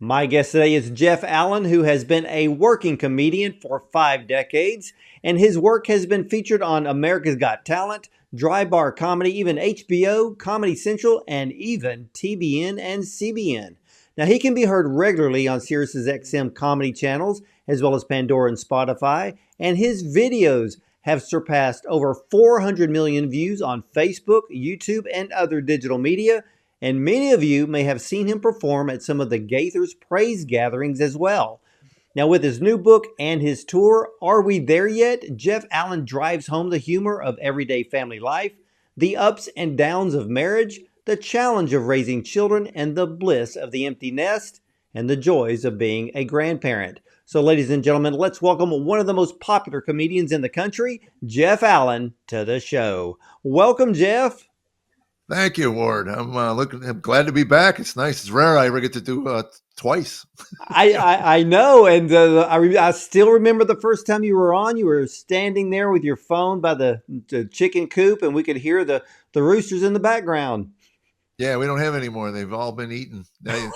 My guest today is Jeff Allen, who has been a working comedian for 5 decades, and his work has been featured on America's Got Talent, Dry Bar Comedy, even HBO, Comedy Central, and even TBN and CBN. Now, he can be heard regularly on SiriusXM comedy channels, as well as Pandora and Spotify, and his videos have surpassed over 400 million views on Facebook, YouTube, and other digital media. And many of you may have seen him perform at some of the Gaithers praise gatherings as well. Now, with his new book and his tour, Are We There Yet? Jeff Allen drives home the humor of everyday family life, the ups and downs of marriage, the challenge of raising children, and the bliss of the empty nest, and the joys of being a grandparent. So, ladies and gentlemen, let's welcome one of the most popular comedians in the country, Jeff Allen, to the show. Welcome, Jeff. Thank you, Ward. I'm glad to be back. It's nice. It's rare I ever get to do twice. I know, and I still remember the first time you were on. You were standing there with your phone by the chicken coop, and we could hear the roosters in the background. Yeah, we don't have any more. They've all been eaten. They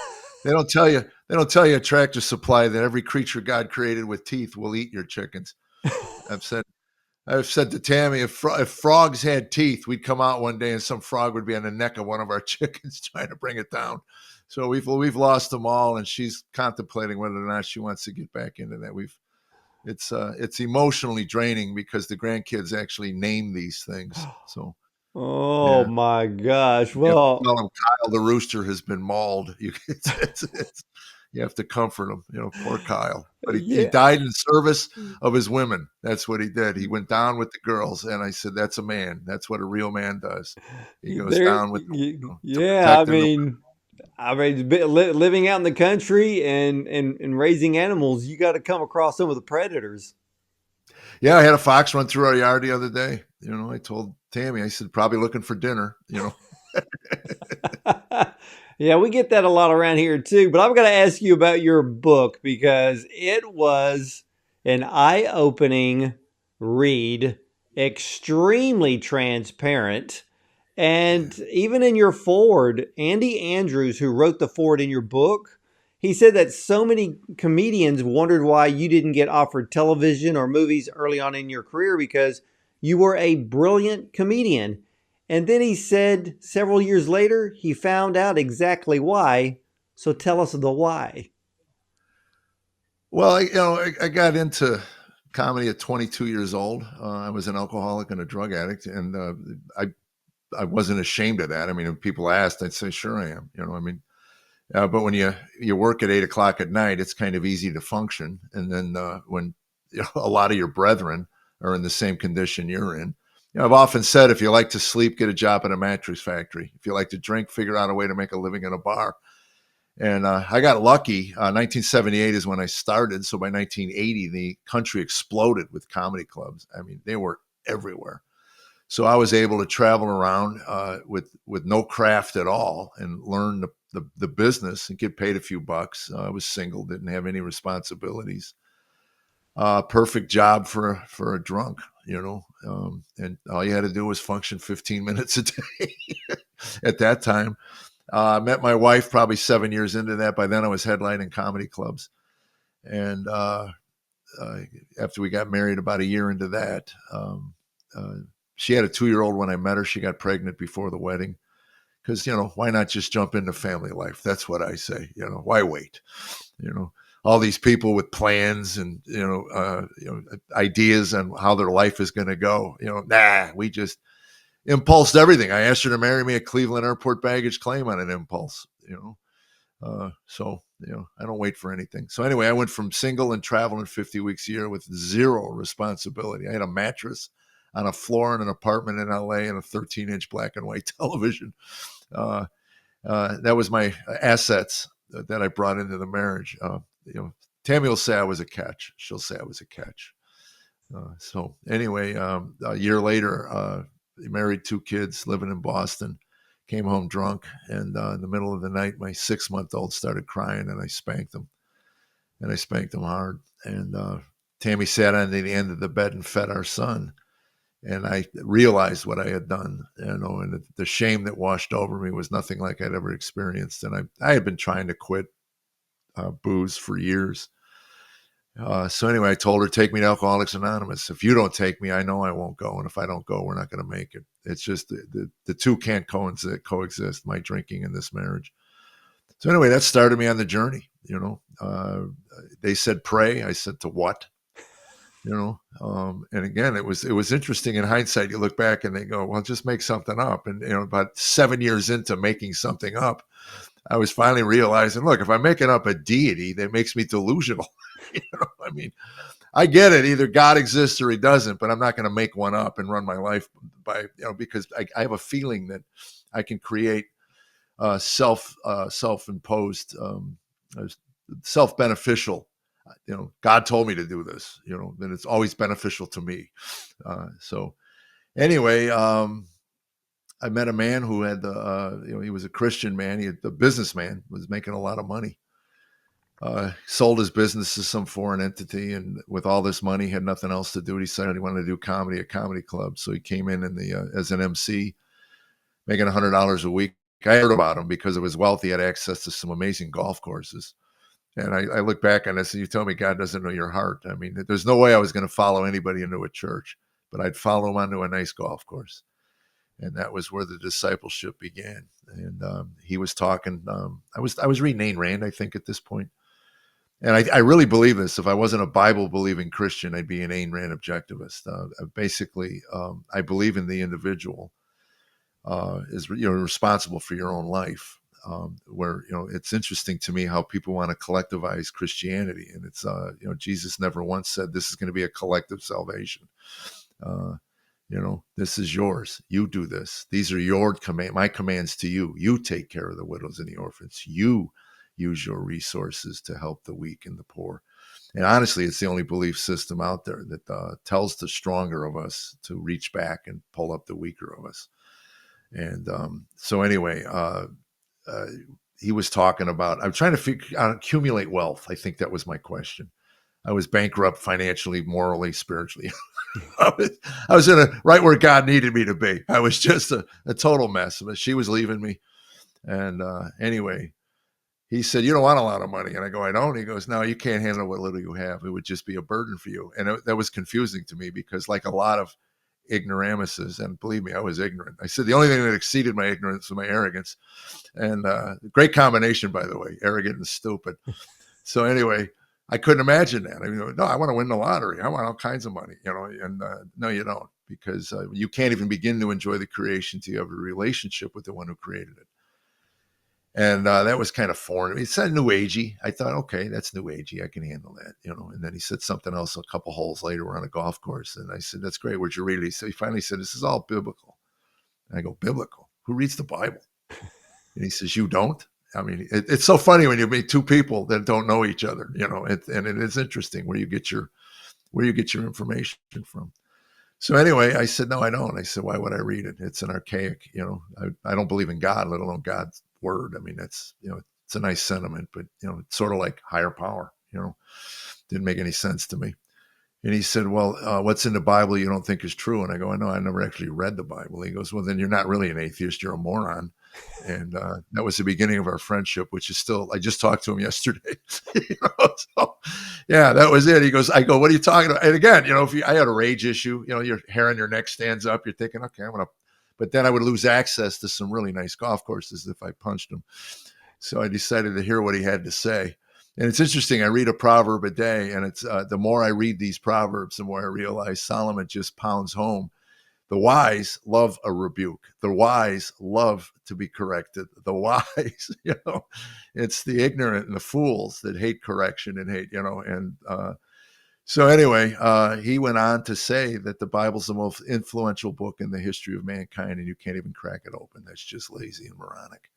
don't tell you. They don't tell you at Tractor Supply that every creature God created with teeth will eat your chickens. I've said to Tammy, if frogs had teeth, we'd come out one day and some frog would be on the neck of one of our chickens trying to bring it down. So we've lost them all, and she's contemplating whether or not she wants to get back into that. It's emotionally draining because the grandkids actually name these things. So Oh yeah, my gosh! you have to Well, tell him Kyle the rooster has been mauled. You have to comfort him, poor Kyle. But he yeah, died in service of his women. That's what he did. He went down with the girls. And I said, that's a man. That's what a real man does. He goes there. down with to Yeah, protect the. living out in the country and raising animals, you got to come across some of the predators. Yeah, I had a fox run through our yard the other day. I told Tammy, I said, probably looking for dinner. Yeah, we get that a lot around here too. But I'm going to ask you about your book because it was an eye opening read, extremely transparent. And even in your forward, Andy Andrews, who wrote the forward in your book, he said that so many comedians wondered why you didn't get offered television or movies early on in your career because you were a brilliant comedian. And then he said several years later, he found out exactly why. So tell us the why. Well, I got into comedy at 22 years old. I was an alcoholic and a drug addict, and I wasn't ashamed of that. I mean, if people asked, I'd say, sure I am. But when you work at 8 o'clock at night, it's kind of easy to function. And then when a lot of your brethren are in the same condition you're in, I've often said, if you like to sleep, get a job at a mattress factory. If you like to drink, figure out a way to make a living in a bar. And I got lucky. 1978 is when I started. So by 1980, the country exploded with comedy clubs. I mean, they were everywhere. So I was able to travel around with no craft at all and learn the business and get paid a few bucks. I was single, didn't have any responsibilities. Perfect job for a drunk, and all you had to do was function 15 minutes a day at that time. Met my wife probably 7 years into that. By then I was headlining comedy clubs. And after we got married, about a year into that, she had a 2-year-old when I met her. She got pregnant before the wedding because, why not just jump into family life? That's what I say. Why wait? All these people with plans and, ideas on how their life is going to go, we just impulsed everything. I asked her to marry me at Cleveland Airport baggage claim on an impulse, so, I don't wait for anything. So anyway, I went from single and traveling 50 weeks a year with zero responsibility. I had a mattress on a floor in an apartment in LA and a 13-inch black and white television. That was my assets that I brought into the marriage. Tammy will say I was a catch. She'll say I was a catch. So anyway, a year later, married 2 kids, living in Boston, came home drunk. And in the middle of the night, my 6-month-old started crying and I spanked him. And I spanked him hard. And Tammy sat on the end of the bed and fed our son. And I realized what I had done, and the shame that washed over me was nothing like I'd ever experienced. And I had been trying to quit booze for years. So anyway, I told her, take me to Alcoholics Anonymous. If you don't take me, I know I won't go. And if I don't go, we're not going to make it. It's just the two can't coexist, my drinking and this marriage. So anyway, that started me on the journey. They said, pray. I said, to what? And again, it was interesting in hindsight. You look back and they go, well, just make something up. And, about 7 years into making something up, I was finally realizing, look, if I'm making up a deity, that makes me delusional. I mean, I get it. Either God exists or he doesn't, but I'm not going to make one up and run my life by, because I have a feeling that I can create self-imposed, self-beneficial. God told me to do this, then it's always beneficial to me. So anyway, I met a man who had he was a Christian man. The businessman was making a lot of money. Sold his business to some foreign entity, and with all this money, had nothing else to do. He decided he wanted to do comedy at comedy clubs. So he came in as an MC, making $100 a week. I heard about him because of his wealth. He had access to some amazing golf courses. And I look back on this, and you tell me God doesn't know your heart. I mean, there's no way I was going to follow anybody into a church, but I'd follow him onto a nice golf course. And that was where the discipleship began. And he was talking. I was reading Ayn Rand, I think, at this point. And I really believe this. If I wasn't a Bible-believing Christian, I'd be an Ayn Rand objectivist. Basically, I believe in the individual is responsible for your own life. Where it's interesting to me how people want to collectivize Christianity, and it's Jesus never once said this is going to be a collective salvation. This is yours. You do this. These are my commands to you. You take care of the widows and the orphans. You use your resources to help the weak and the poor. And honestly, it's the only belief system out there that tells the stronger of us to reach back and pull up the weaker of us. And so anyway, he was talking about, I'm trying to accumulate wealth. I think that was my question. I was bankrupt financially, morally, spiritually. I was right where God needed me to be. I was just a total mess. But she was leaving me. And anyway, he said, you don't want a lot of money. And I go, I don't. He goes, no, you can't handle what little you have. It would just be a burden for you. And that was confusing to me because, like a lot of ignoramuses, and believe me, I was ignorant. I said the only thing that exceeded my ignorance was my arrogance. And great combination, by the way, arrogant and stupid. So anyway, I couldn't imagine that. I mean, no, I want to win the lottery. I want all kinds of money, and no, you don't, because you can't even begin to enjoy the creation till you have a relationship with the one who created it. And that was kind of foreign. It said new agey. I thought, okay, that's new agey. I can handle that, And then he said something else a couple holes later. We're on a golf course. And I said, that's great. Where'd you read it? He finally said, this is all biblical. And I go, biblical? Who reads the Bible? And he says, you don't? I mean, it's so funny when you meet two people that don't know each other, and it is interesting where you get your information from. So anyway, I said, no, I don't. I said, why would I read it? It's an archaic, I don't believe in God, let alone God's word. I mean, that's, it's a nice sentiment, but, it's sort of like higher power, didn't make any sense to me. And he said, well, what's in the Bible you don't think is true? And I go, I know, I never actually read the Bible. He goes, well, then you're not really an atheist. You're a moron. And that was the beginning of our friendship, which is still, I just talked to him yesterday. So, yeah, that was it. He goes, I go, what are you talking about? And again, I had a rage issue, your hair on your neck stands up. You're thinking, okay, but then I would lose access to some really nice golf courses if I punched him. So I decided to hear what he had to say. And it's interesting. I read a proverb a day, and it's the more I read these proverbs, the more I realize Solomon just pounds home. The wise love a rebuke. The wise love to be corrected. The wise, it's the ignorant and the fools that hate correction and hate, And so anyway, he went on to say that the Bible's the most influential book in the history of mankind, and you can't even crack it open. That's just lazy and moronic.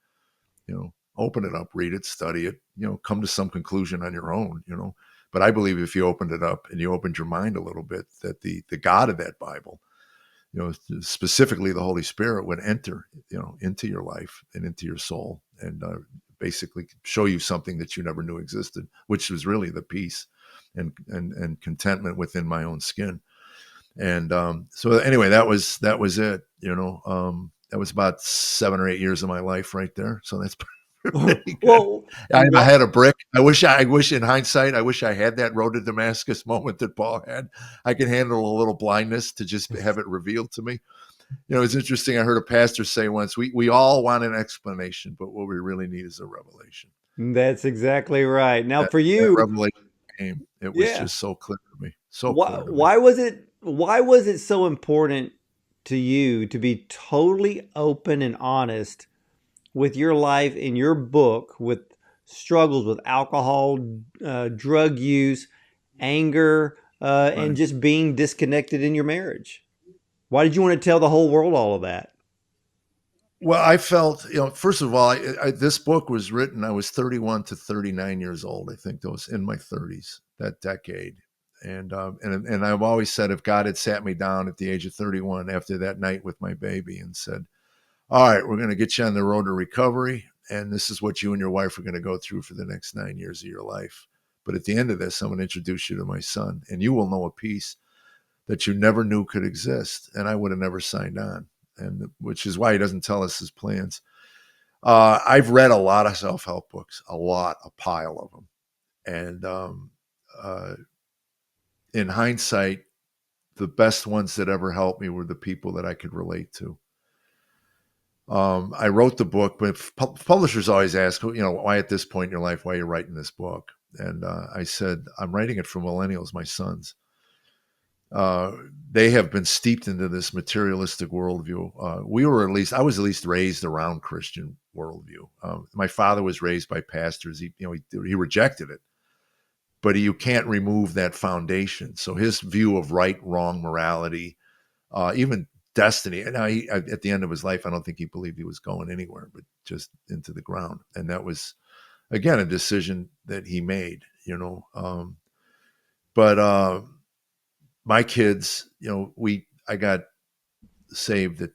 Open it up, read it, study it, come to some conclusion on your own, But I believe if you opened it up and you opened your mind a little bit, that the God of that Bible, specifically the Holy Spirit, would enter, into your life and into your soul, and basically show you something that you never knew existed, which was really the peace and contentment within my own skin. And so anyway, that was it. That was about 7 or 8 years of my life right there. So that's Really good. Well, I what? had a brick. I wish in hindsight, I wish I had that road to Damascus moment that Paul had. I could handle a little blindness to just have it revealed to me. It's interesting. I heard a pastor say once, we all want an explanation, but what we really need is a revelation. That's exactly right. Now, That for that you, revelation came. It was yeah. just so clear to me. So Why, clear to me. why was it? Why was it so important to you to be totally open and honest with your life in your book, with struggles with alcohol, drug use, anger, and Right. just being disconnected in your marriage? Why did you want to tell the whole world all of that? Well, I felt, first of all, this book was written, I was 31 to 39 years old. I think that was in my 30s, that decade. And I've always said, if God had sat me down at the age of 31 after that night with my baby and said, all right, we're going to get you on the road to recovery, and this is what you and your wife are going to go through for the next 9 years of your life. But at the end of this, I'm going to introduce you to my son, and you will know a peace that you never knew could exist. And I would have never signed on, and which is why he doesn't tell us his plans. I've read a lot of self-help books, a pile of them. And uh, in hindsight, the best ones that ever helped me were the people that I could relate to. I wrote the book, but publishers always ask, why at this point in your life, why are you writing this book? And I said, I'm writing it for millennials, my sons. Uh, they have been steeped into this materialistic worldview. I was at least raised around Christian worldview. My father was raised by pastors. He rejected it, but you can't remove that foundation. So his view of right, wrong, morality, even destiny. And at the end of his life, I don't think he believed he was going anywhere, but just into the ground. And that was, again, a decision that he made. But my kids, I got saved at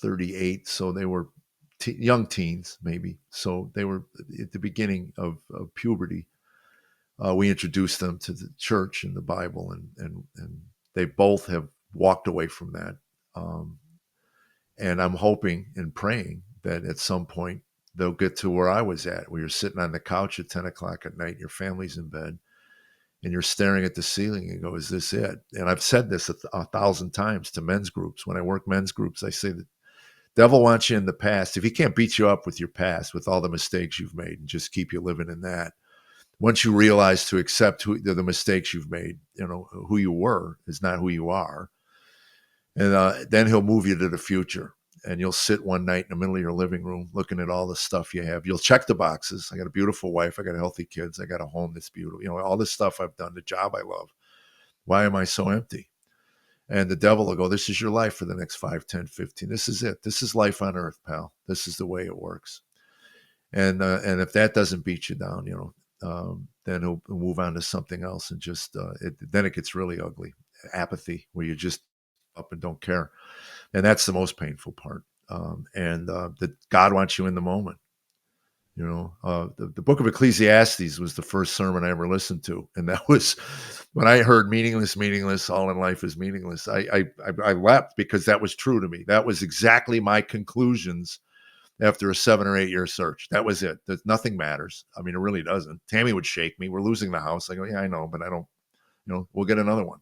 38, so they were young teens, maybe. So they were at the beginning of puberty. We introduced them to the church and the Bible, and they both have walked away from that. Um, and I'm hoping and praying that at some point they'll get to where I was at, where you're sitting on the couch at 10 o'clock at night, your family's in bed, and you're staring at the ceiling and go, is this it? And I've said this a thousand times to men's groups. When I work men's groups, I say the devil wants you in the past. If he can't beat you up with your past, with all the mistakes you've made, and just keep you living in that, once you realize to accept the mistakes you've made, who you were is not who you are. And then he'll move you to the future. And you'll sit one night in the middle of your living room looking at all the stuff you have. You'll check the boxes. I got a beautiful wife. I got healthy kids. I got a home that's beautiful. All this stuff I've done, the job I love. Why am I so empty? And the devil will go, this is your life for the next 5, 10, 15. This is it. This is life on earth, pal. This is the way it works. And if that doesn't beat you down, then he'll move on to something else. And just then it gets really ugly. Apathy, where you just up and don't care. And that's the most painful part. And that God wants you in the moment. The book of Ecclesiastes was the first sermon I ever listened to, and that was when I heard meaningless, all in life is meaningless. I leapt because that was true to me. That was exactly my conclusions after a 7 or 8 year search. That was it. That nothing matters. I mean, it really doesn't. Tammy would shake me. We're losing the house. I go, yeah, I know, but I don't. We'll get another one.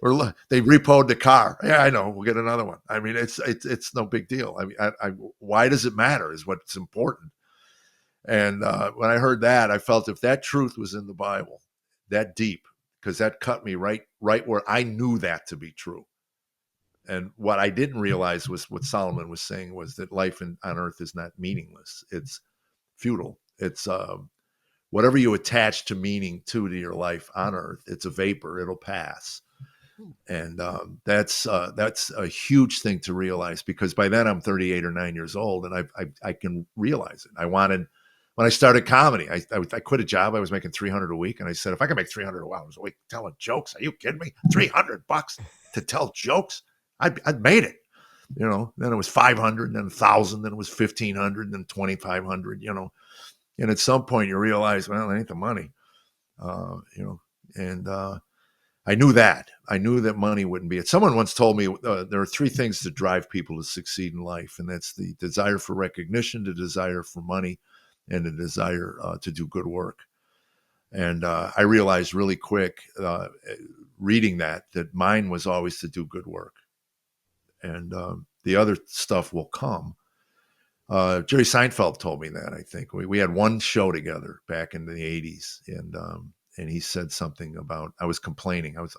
Or they repoed the car. Yeah, I know. We'll get another one. I mean, it's no big deal. I mean, why does it matter? Is what's important. And when I heard that, I felt if that truth was in the Bible, that deep, because that cut me right where I knew that to be true. And what I didn't realize was what Solomon was saying was that life on earth is not meaningless. It's futile. It's whatever you attach to meaning to your life on earth, it's a vapor. It'll pass. And that's a huge thing to realize, because by then I'm 38 or 9 years old, and I can realize it. When I started comedy, I quit a job. I was making $300 a week, and I said, if I can make $300 a week telling jokes, are you kidding me? $300 to tell jokes, I'd made it. Then it was 500, then 1,000, then it was 1,500, then 2,500. And at some point you realize, well, it ain't the money. And I knew that. I knew that money wouldn't be it. Someone once told me there are three things that drive people to succeed in life, and that's the desire for recognition, the desire for money, and the desire to do good work. And I realized really quick, reading that mine was always to do good work, and the other stuff will come. Jerry Seinfeld told me that. I think we had one show together back in the '80s, and he said something about I was complaining. I was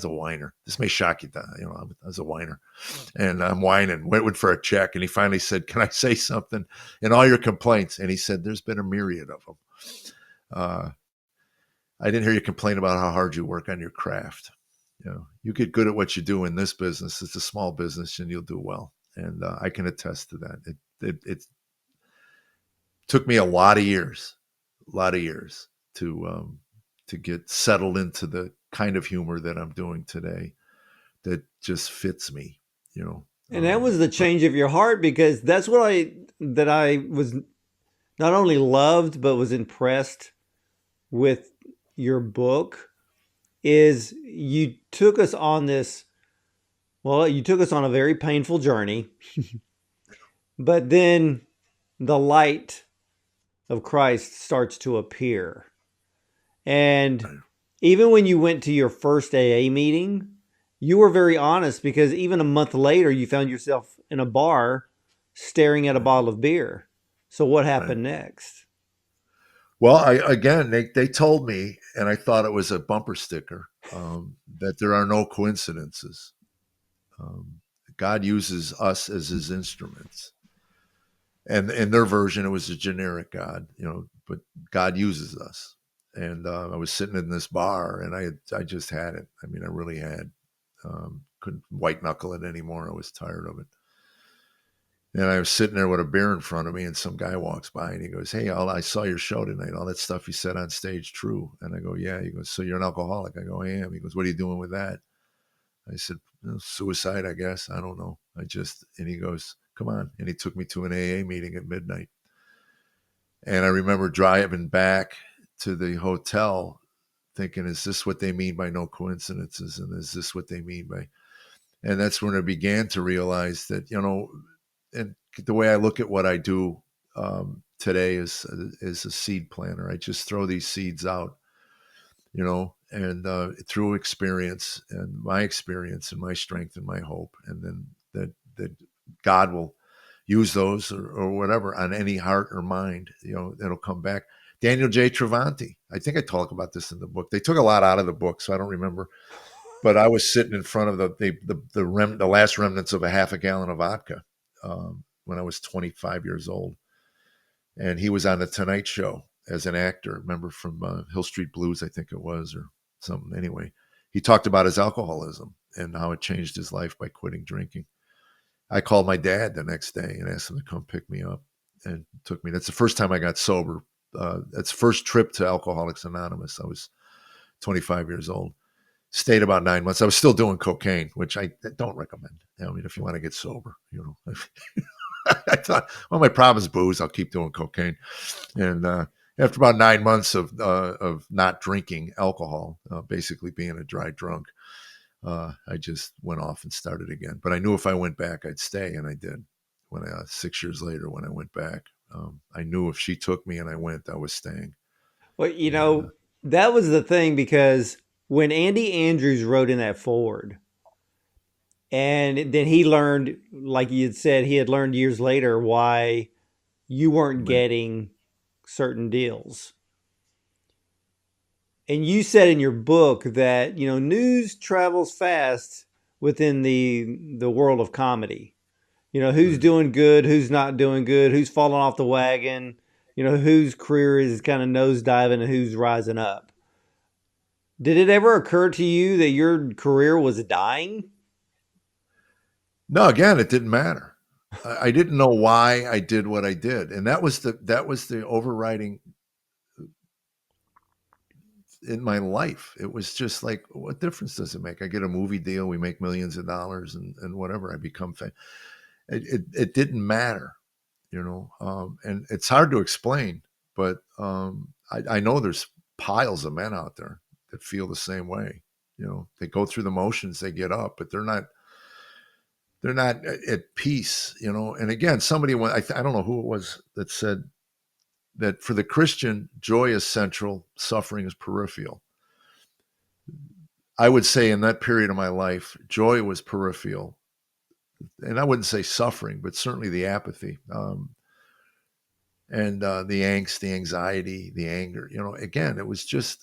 a whiner. This may shock you, I was a whiner, and I'm whining, went for a check, and he finally said, "Can I say something in all your complaints?" And he said, "There's been a myriad of them. Uh, I didn't hear you complain about how hard you work on your craft. You get good at what you do in this business. It's a small business, and you'll do well." And I can attest to that. It took me a lot of years to get settled into the kind of humor that I'm doing today that just fits me, you know. And that was the But change of your heart, because that's what I was not only loved but was impressed with your book is you took us on this, well, you took us on a very painful journey, but then the light of Christ starts to appear. And even when you went to your first AA meeting, you were very honest, because even a month later, you found yourself in a bar staring at a right, bottle of beer. So what right. happened next? Well, they told me, and I thought it was a bumper sticker, that there are no coincidences. Um, God uses us as His instruments, and in their version, it was a generic God, but God uses us. And I was sitting in this bar, and I just had it. I mean, I really had. Couldn't white knuckle it anymore. I was tired of it. And I was sitting there with a beer in front of me, and some guy walks by and he goes, "Hey, I saw your show tonight. All that stuff you said on stage, true?" And I go, "Yeah." He goes, "So you're an alcoholic?" I go, "I am." He goes, "What are you doing with that?" I said, "Suicide, I guess. I don't know. And he goes, "Come on." And he took me to an AA meeting at midnight. And I remember driving back to the hotel thinking, is this what they mean by no coincidences? And is this what they mean by, and that's when I began to realize that, and the way I look at what I do today is a seed planter. I just throw these seeds out, and through experience and my strength and my hope, and then that God will use those or whatever on any heart or mind, it'll come back. Daniel J. Travanti, I think I talk about this in the book. They took a lot out of the book, so I don't remember. But I was sitting in front of the last remnants of a half a gallon of vodka when I was 25 years old, and he was on the Tonight Show as an actor. Remember from Hill Street Blues, I think it was, or something. Anyway, he talked about his alcoholism and how it changed his life by quitting drinking. I called my dad the next day and asked him to come pick me up, and took me. That's the first time I got sober. That's the first trip to Alcoholics Anonymous. I was 25 years old. Stayed about 9 months. I was still doing cocaine, which I don't recommend. I mean, if you want to get sober, I thought, well, my problem is booze. I'll keep doing cocaine. And after about 9 months of not drinking alcohol, basically being a dry drunk, I just went off and started again. But I knew if I went back, I'd stay, and I did. 6 years later, when I went back, I knew if she took me and I went, I was staying. Well, And that was the thing, because when Andy Andrews wrote in that forward, and then he learned, like you had said, he had learned years later why you weren't right, getting certain deals. And you said in your book that, news travels fast within the world of comedy. Who's right. doing good, who's not doing good, who's falling off the wagon, whose career is kind of nosediving and who's rising up. Did it ever occur to you that your career was dying? No, again, it didn't matter. I didn't know why I did what I did, and that was the overriding in my life. It was just like, what difference does it make? I get a movie deal, we make millions of dollars, and whatever. I become famous. It didn't matter, and it's hard to explain, but I know there's piles of men out there that feel the same way. They go through the motions, they get up, but they're not at peace. And again, somebody went, I don't know who it was that said that for the Christian, joy is central, suffering is peripheral. I would say in that period of my life, joy was peripheral. And I wouldn't say suffering, but certainly the apathy, and the angst, the anxiety, the anger. Again, it was just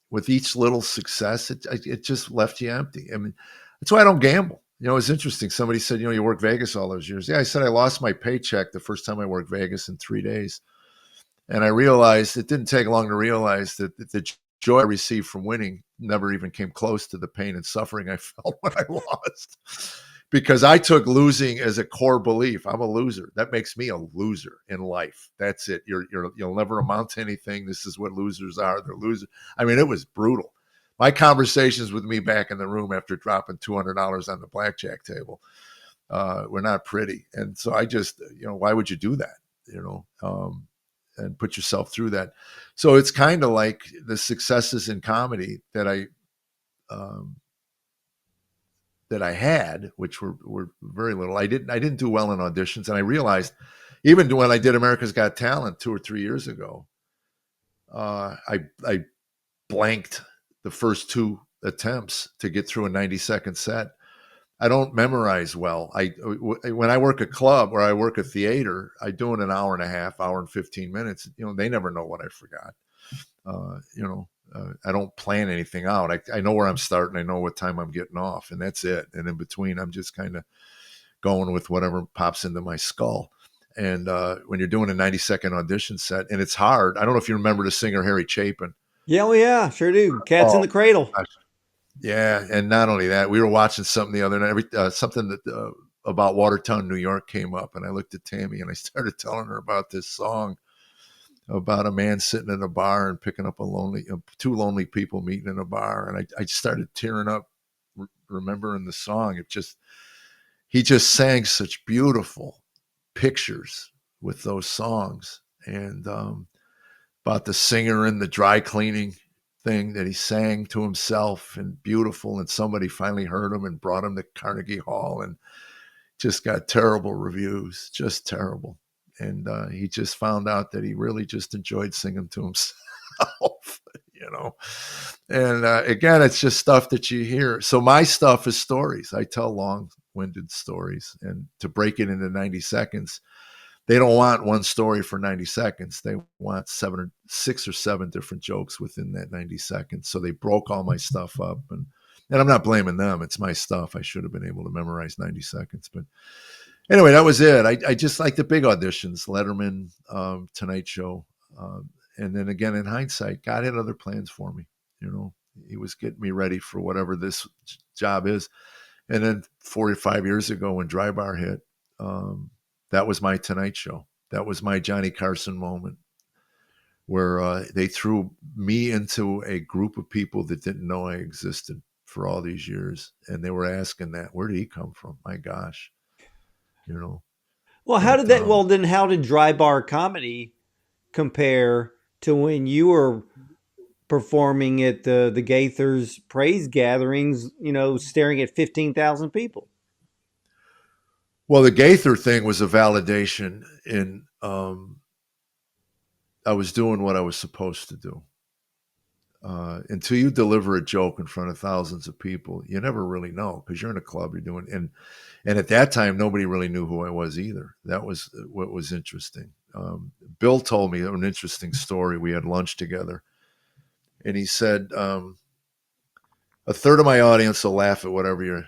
with each little success, it just left you empty. I mean, that's why I don't gamble. It's interesting. Somebody said, you work Vegas all those years. Yeah, I said I lost my paycheck the first time I worked Vegas in 3 days. And I realized it didn't take long to realize that the joy I received from winning never even came close to the pain and suffering I felt when I lost. Because I took losing as a core belief. I'm a loser. That makes me a loser in life. That's it. You'll never amount to anything. This is what losers are. They're losers. I mean, it was brutal. My conversations with me back in the room after dropping $200 on the blackjack table were not pretty. And so I just, why would you do that? And put yourself through that. So it's kind of like the successes in comedy that I had, which were very little. I didn't do well in auditions, and I realized even when I did America's Got Talent 2 or 3 years ago, I blanked the first 2 attempts to get through a 90-second set. I don't memorize well. When I work a club or I work a theater, I do it an hour and a half, hour and 15 minutes. They never know what I forgot. I don't plan anything out. I know where I'm starting. I know what time I'm getting off, and that's it. And in between, I'm just kind of going with whatever pops into my skull. And when you're doing a 90-second audition set, and it's hard. I don't know if you remember the singer Harry Chapin. Yeah, well, yeah, sure do. Cats in Oh, the Cradle. gosh. Yeah, and not only that, we were watching something the other night. Something that about Watertown, New York, came up, and I looked at Tammy and I started telling her about this song about a man sitting in a bar and picking up two lonely people meeting in a bar, and I started tearing up, remembering the song. He just sang such beautiful pictures with those songs, and about the singer in the dry cleaning thing that he sang to himself, and beautiful, and somebody finally heard him and brought him to Carnegie Hall, and just got terrible reviews, just terrible. And he just found out that he really just enjoyed singing to himself, And again, it's just stuff that you hear. So my stuff is stories. I tell long-winded stories, and to break it into 90 seconds, they don't want one story for 90 seconds. They want 6 or 7 different jokes within that 90 seconds. So they broke all my stuff up, and I'm not blaming them. It's my stuff. I should have been able to memorize 90 seconds. But anyway, that was it. I just like the big auditions, Letterman, Tonight Show. And then again, in hindsight, God had other plans for me. He was getting me ready for whatever this job is. And then 4 or 5 years ago when Dry Bar hit, that was my Tonight Show. That was my Johnny Carson moment, where they threw me into a group of people that didn't know I existed for all these years. And they were asking that, where did he come from? My gosh, Well, But then how did Dry Bar Comedy compare to when you were performing at the Gaithers praise gatherings, staring at 15,000 people? well, the Gaither thing was a validation in I was doing what I was supposed to do. Until you deliver a joke in front of thousands of people, you never really know, because you're in a club, you're doing, and at that time, nobody really knew who I was either. That was what was interesting. Bill told me an interesting story. We had lunch together, and he said, a third of my audience will laugh at whatever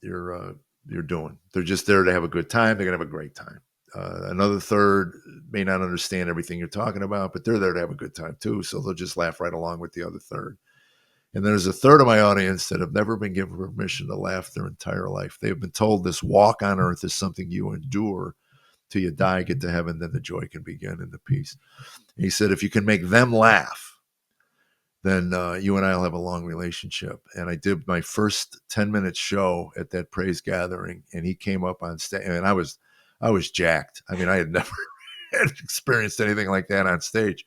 you're doing. They're just there to have a good time. They're gonna have a great time. Another third may not understand everything you're talking about, but they're there to have a good time too. So they'll just laugh right along with the other third. And there's a third of my audience that have never been given permission to laugh their entire life. They've been told this walk on earth is something you endure till you die, get to heaven, then the joy can begin and the peace. And he said, if you can make them laugh, then you and I will have a long relationship. And I did my first 10-minute show at that praise gathering, and he came up on stage, and I was jacked. I mean, I had never had experienced anything like that on stage.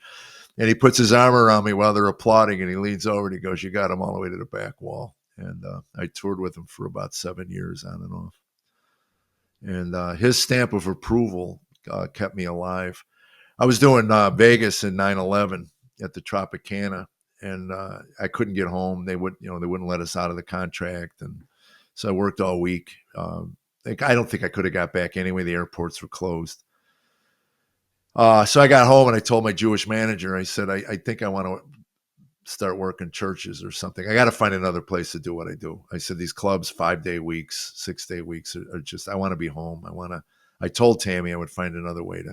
And he puts his arm around me while they're applauding, and he leans over and he goes, "You got him all the way to the back wall." And I toured with him for about 7 years on and off. And his stamp of approval kept me alive. I was doing Vegas in 9/11 at the Tropicana, and I couldn't get home. They wouldn't let us out of the contract, and so I worked all week. I don't think I could have got back anyway. The airports were closed. So I got home and I told my Jewish manager, I said, I think I want to start working churches or something. I got to find another place to do what I do. I said, these clubs, 5-day weeks, 6-day weeks are just, I want to be home. I told Tammy I would find another way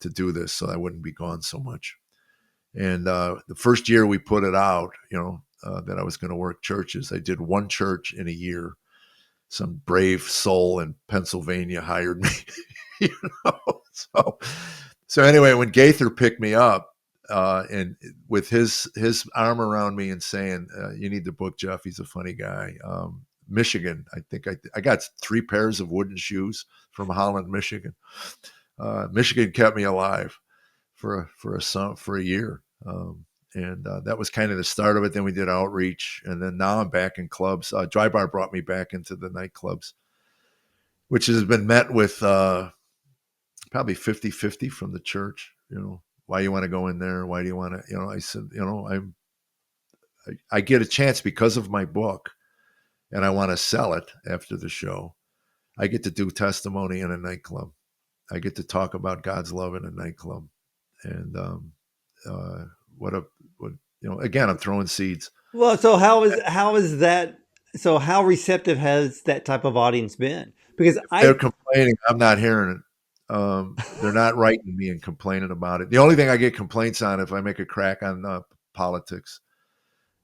to do this so I wouldn't be gone so much. And the first year we put it out, that I was going to work churches, I did one church in a year. Some brave soul in Pennsylvania hired me, So anyway, when Gaither picked me up, and with his arm around me and saying, "You need to book Jeff. He's a funny guy." Michigan, I think I got 3 pairs of wooden shoes from Holland, Michigan. Michigan kept me alive for a year. And that was kind of the start of it. Then we did outreach, and then now I'm back in clubs. Dry Bar brought me back into the nightclubs, which has been met with probably 50-50 from the church. Why you want to go in there? Why do you want to? I said, I get a chance because of my book, and I want to sell it after the show. I get to do testimony in a nightclub. I get to talk about God's love in a nightclub, and again, I'm throwing seeds. Well, so how is that? So how receptive has that type of audience been? Because If they're complaining, I'm not hearing it. They're not writing me and complaining about it. The only thing I get complaints on if I make a crack on politics.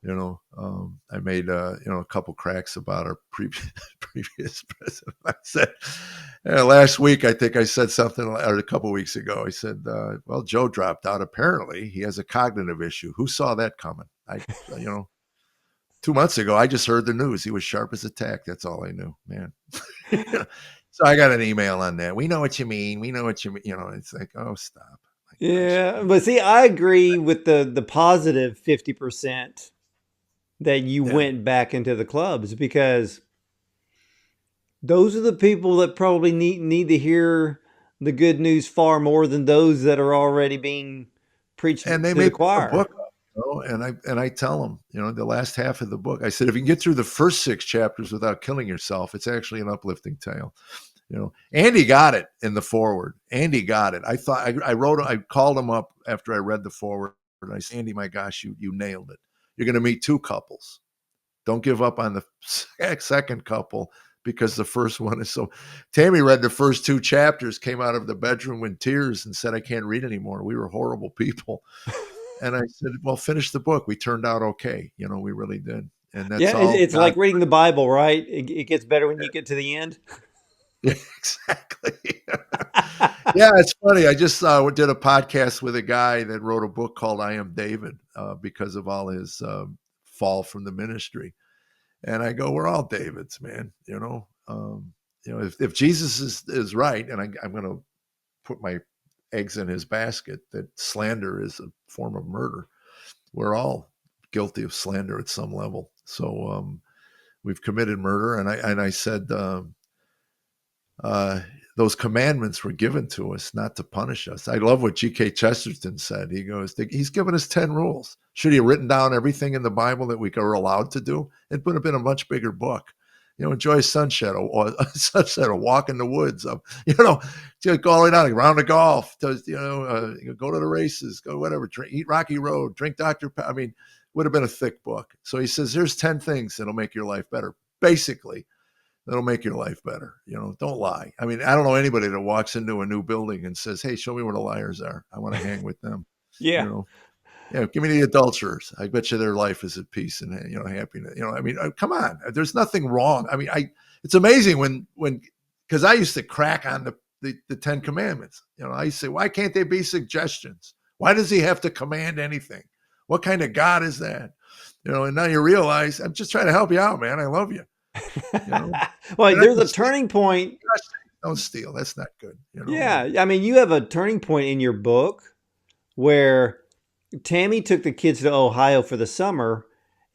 I made a couple cracks about our previous president. I said last week, I think I said something, or a couple weeks ago, I said, well, Joe dropped out. Apparently he has a cognitive issue. Who saw that coming? 2 months ago, I just heard the news. He was sharp as a tack. That's all I knew, man. So I got an email on that. We know what you mean. We know what you mean. It's like, oh, stop. Yeah, but see, I agree with the positive 50% that you went back into the clubs, because those are the people that probably need to hear the good news far more than those that are already being preached and they to make the choir. a book up, and I tell them, the last half of the book, I said, if you can get through the first 6 chapters without killing yourself, it's actually an uplifting tale. Andy got it in the foreword. Andy got it. I thought I called him up after I read the foreword, and I said, Andy, my gosh, you nailed it. You're going to meet 2 couples. Don't give up on the second couple, because the first one is so. Tammy read the first 2 chapters, came out of the bedroom in tears, and said, I can't read anymore. We were horrible people. And I said, well, finish the book. We turned out okay. We really did. And that's all. It's like reading the Bible, right? It gets better when you get to the end. Yeah, exactly. Yeah, it's funny. I just did a podcast with a guy that wrote a book called I Am David, because of all his fall from the ministry. And I go, we're all Davids, man. If Jesus is right, and I'm going to put my eggs in his basket, that slander is a form of murder. We're all guilty of slander at some level. So we've committed murder. And I said, those commandments were given to us not to punish us. I love what G.K. Chesterton said. He goes, he's given us 10 rules. Should he have written down everything in the Bible that we are allowed to do? It would have been a much bigger book. Enjoy sunset, or a walk in the woods, go all the way down, round of golf, go to the races, go whatever, eat Rocky Road, drink Dr. I mean, would have been a thick book. So he says, here's 10 things that'll make your life better. Basically, that'll make your life better. Don't lie. I mean, I don't know anybody that walks into a new building and says, hey, show me where the liars are. I want to hang with them. Yeah. Give me the adulterers. I bet you their life is at peace and, happiness. I mean, come on, there's nothing wrong. I mean, it's amazing when, because I used to crack on the 10 commandments. I used to say, why can't they be suggestions? Why does he have to command anything? What kind of God is that? And now you realize, I'm just trying to help you out, man. I love you. Well, there's a turning point. Don't steal. That's not good. Yeah. I mean, you have a turning point in your book where Tammy took the kids to Ohio for the summer,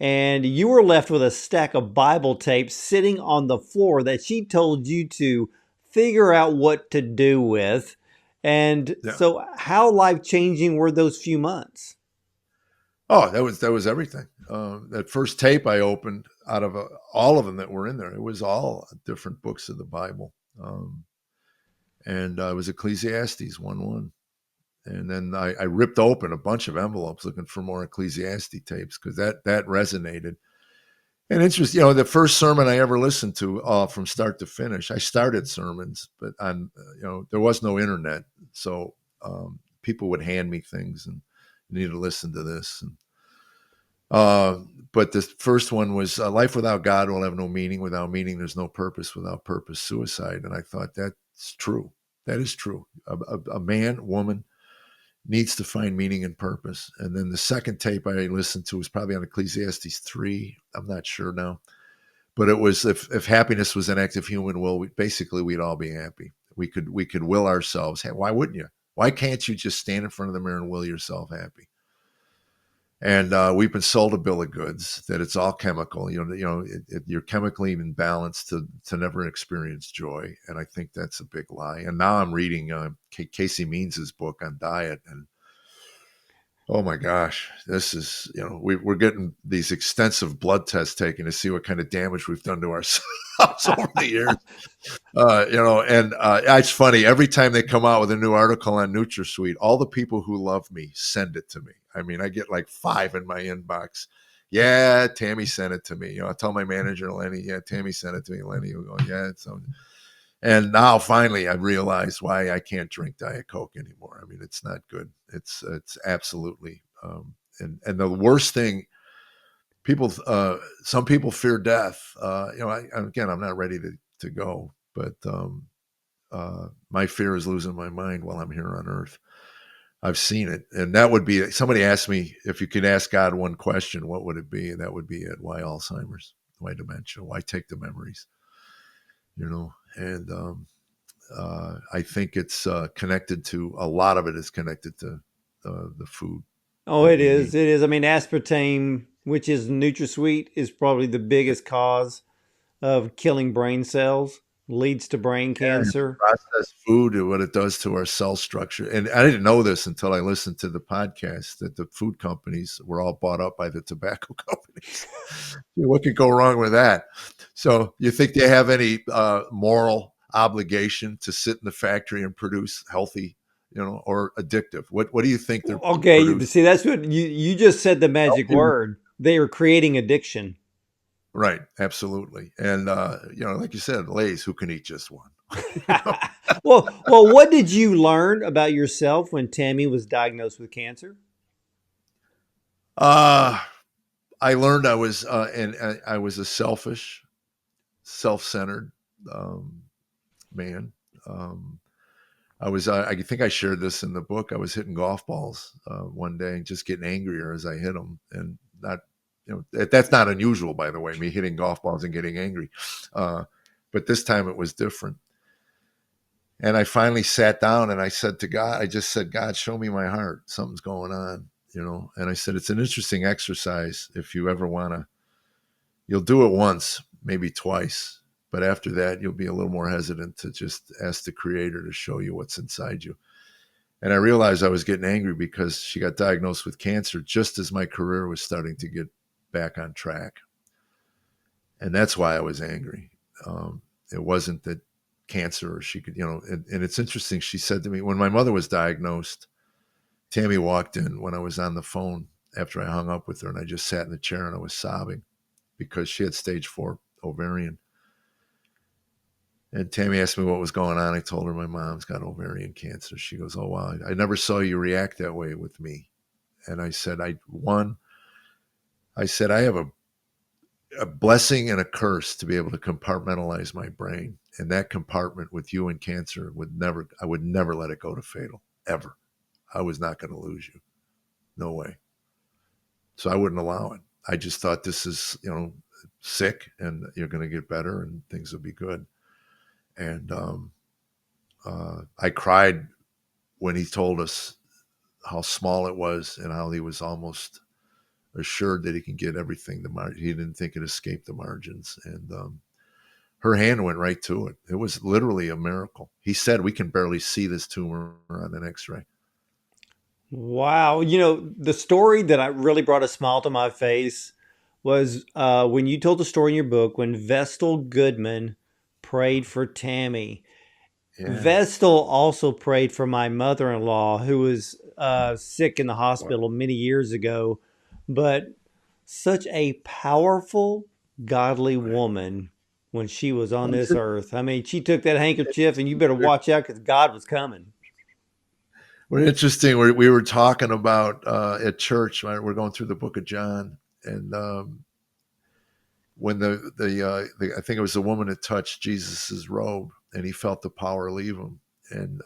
and you were left with a stack of Bible tapes sitting on the floor that she told you to figure out what to do with. And Yeah. so, how life changing were those few months? Oh, that was everything. That first tape I opened, out of all of them that were in there, it was all different books of the Bible, um, and it was Ecclesiastes 1:1. And then I ripped open a bunch of envelopes looking for more Ecclesiastes tapes because that resonated. And interesting, the first sermon I ever listened to, from start to finish. I started sermons, but there was no internet, so people would hand me things, and you need to listen to this. And uh, but the first one was, "Life without God will have no meaning. Without meaning, there's no purpose. Without purpose, suicide." And I thought, that's true. That is true. A man, woman needs to find meaning and purpose. And then the second tape I listened to was probably on Ecclesiastes 3. I'm not sure now. But it was, if happiness was an act of human will, we'd all be happy. We could will ourselves. Why wouldn't you? Why can't you just stand in front of the mirror and will yourself happy? And we've been sold a bill of goods that it's all chemical. You're chemically imbalanced to never experience joy, and I think that's a big lie. And now I'm reading Casey Means's book on diet, and oh my gosh, this is, we're getting these extensive blood tests taken to see what kind of damage we've done to ourselves over the years. And it's funny. Every time they come out with a new article on NutraSweet, all the people who love me send it to me. I mean, I get like 5 in my inbox. Yeah, Tammy sent it to me. I tell my manager, Lenny, yeah, Tammy sent it to me. Lenny will go, yeah, it's on. And now finally I realized why I can't drink Diet Coke anymore. I mean, it's not good. It's absolutely, and the worst thing, people, some people fear death. Again, I'm not ready to go, but my fear is losing my mind while I'm here on earth. I've seen it. And that would be, somebody asked me, if you could ask God one question, what would it be? And that would be it. Why Alzheimer's? Why dementia? Why take the memories? And I think it's connected to, a lot of it is connected to the food Oh, that it we is. eat. It is. I mean, aspartame, which is NutraSweet, is probably the biggest cause of killing brain cells, leads to brain Yeah, cancer. processed food and what it does to our cell structure. And I didn't know this until I listened to the podcast, that the food companies were all bought up by the tobacco companies. What could go wrong with that? So you think they have any moral obligation to sit in the factory and produce healthy, or addictive? What do you think they're Okay, producing? see, that's what you just said the magic Healthy. word. They are creating addiction. Right, absolutely. And like you said, Lay's, who can eat just one? Well, what did you learn about yourself when Tammy was diagnosed with cancer? uh I learned I was a selfish, self-centered, um, man. Um, I think I shared this in the book. I was hitting golf balls one day and just getting angrier as I hit them, and not, that's not unusual, by the way, me hitting golf balls and getting angry. Uh, but this time it was different. And I finally sat down and I said to God, I just said, God, show me my heart. Something's going on, And I said, it's an interesting exercise. If you ever want to, you'll do it once, maybe twice, but after that, you'll be a little more hesitant to just ask the creator to show you what's inside you. And I realized I was getting angry because she got diagnosed with cancer just as my career was starting to get back on track. And that's why I was angry. It wasn't that cancer, or she could, and it's interesting. She said to me, when my mother was diagnosed, Tammy walked in when I was on the phone after I hung up with her, and I just sat in the chair and I was sobbing because she had stage 4 ovarian. And Tammy asked me what was going on. I told her my mom's got ovarian cancer. She goes, "Oh, wow. I never saw you react that way with me." And I said, I have a blessing and a curse to be able to compartmentalize my brain. And that compartment with you and cancer I would never let it go to fatal, ever. I was not going to lose you. No way. So I wouldn't allow it. I just thought, this is, sick, and you're going to get better and things will be good. And I cried when he told us how small it was and how he was almost assured that he can get everything. He didn't think it escaped the margins, and her hand went right to it. It was literally a miracle. He said, "We can barely see this tumor on an X-ray." Wow. The story that I really brought a smile to my face was when you told the story in your book when Vestal Goodman prayed for Tammy. Yeah. Vestal also prayed for my mother in law who was sick in the hospital many years ago, but such a powerful, godly woman when she was on this earth. I mean, she took that handkerchief, and you better watch out because God was coming. We're interesting. We were talking about at church. Right? We're going through the Book of John, and when I think it was the woman that touched Jesus's robe, and he felt the power leave him, and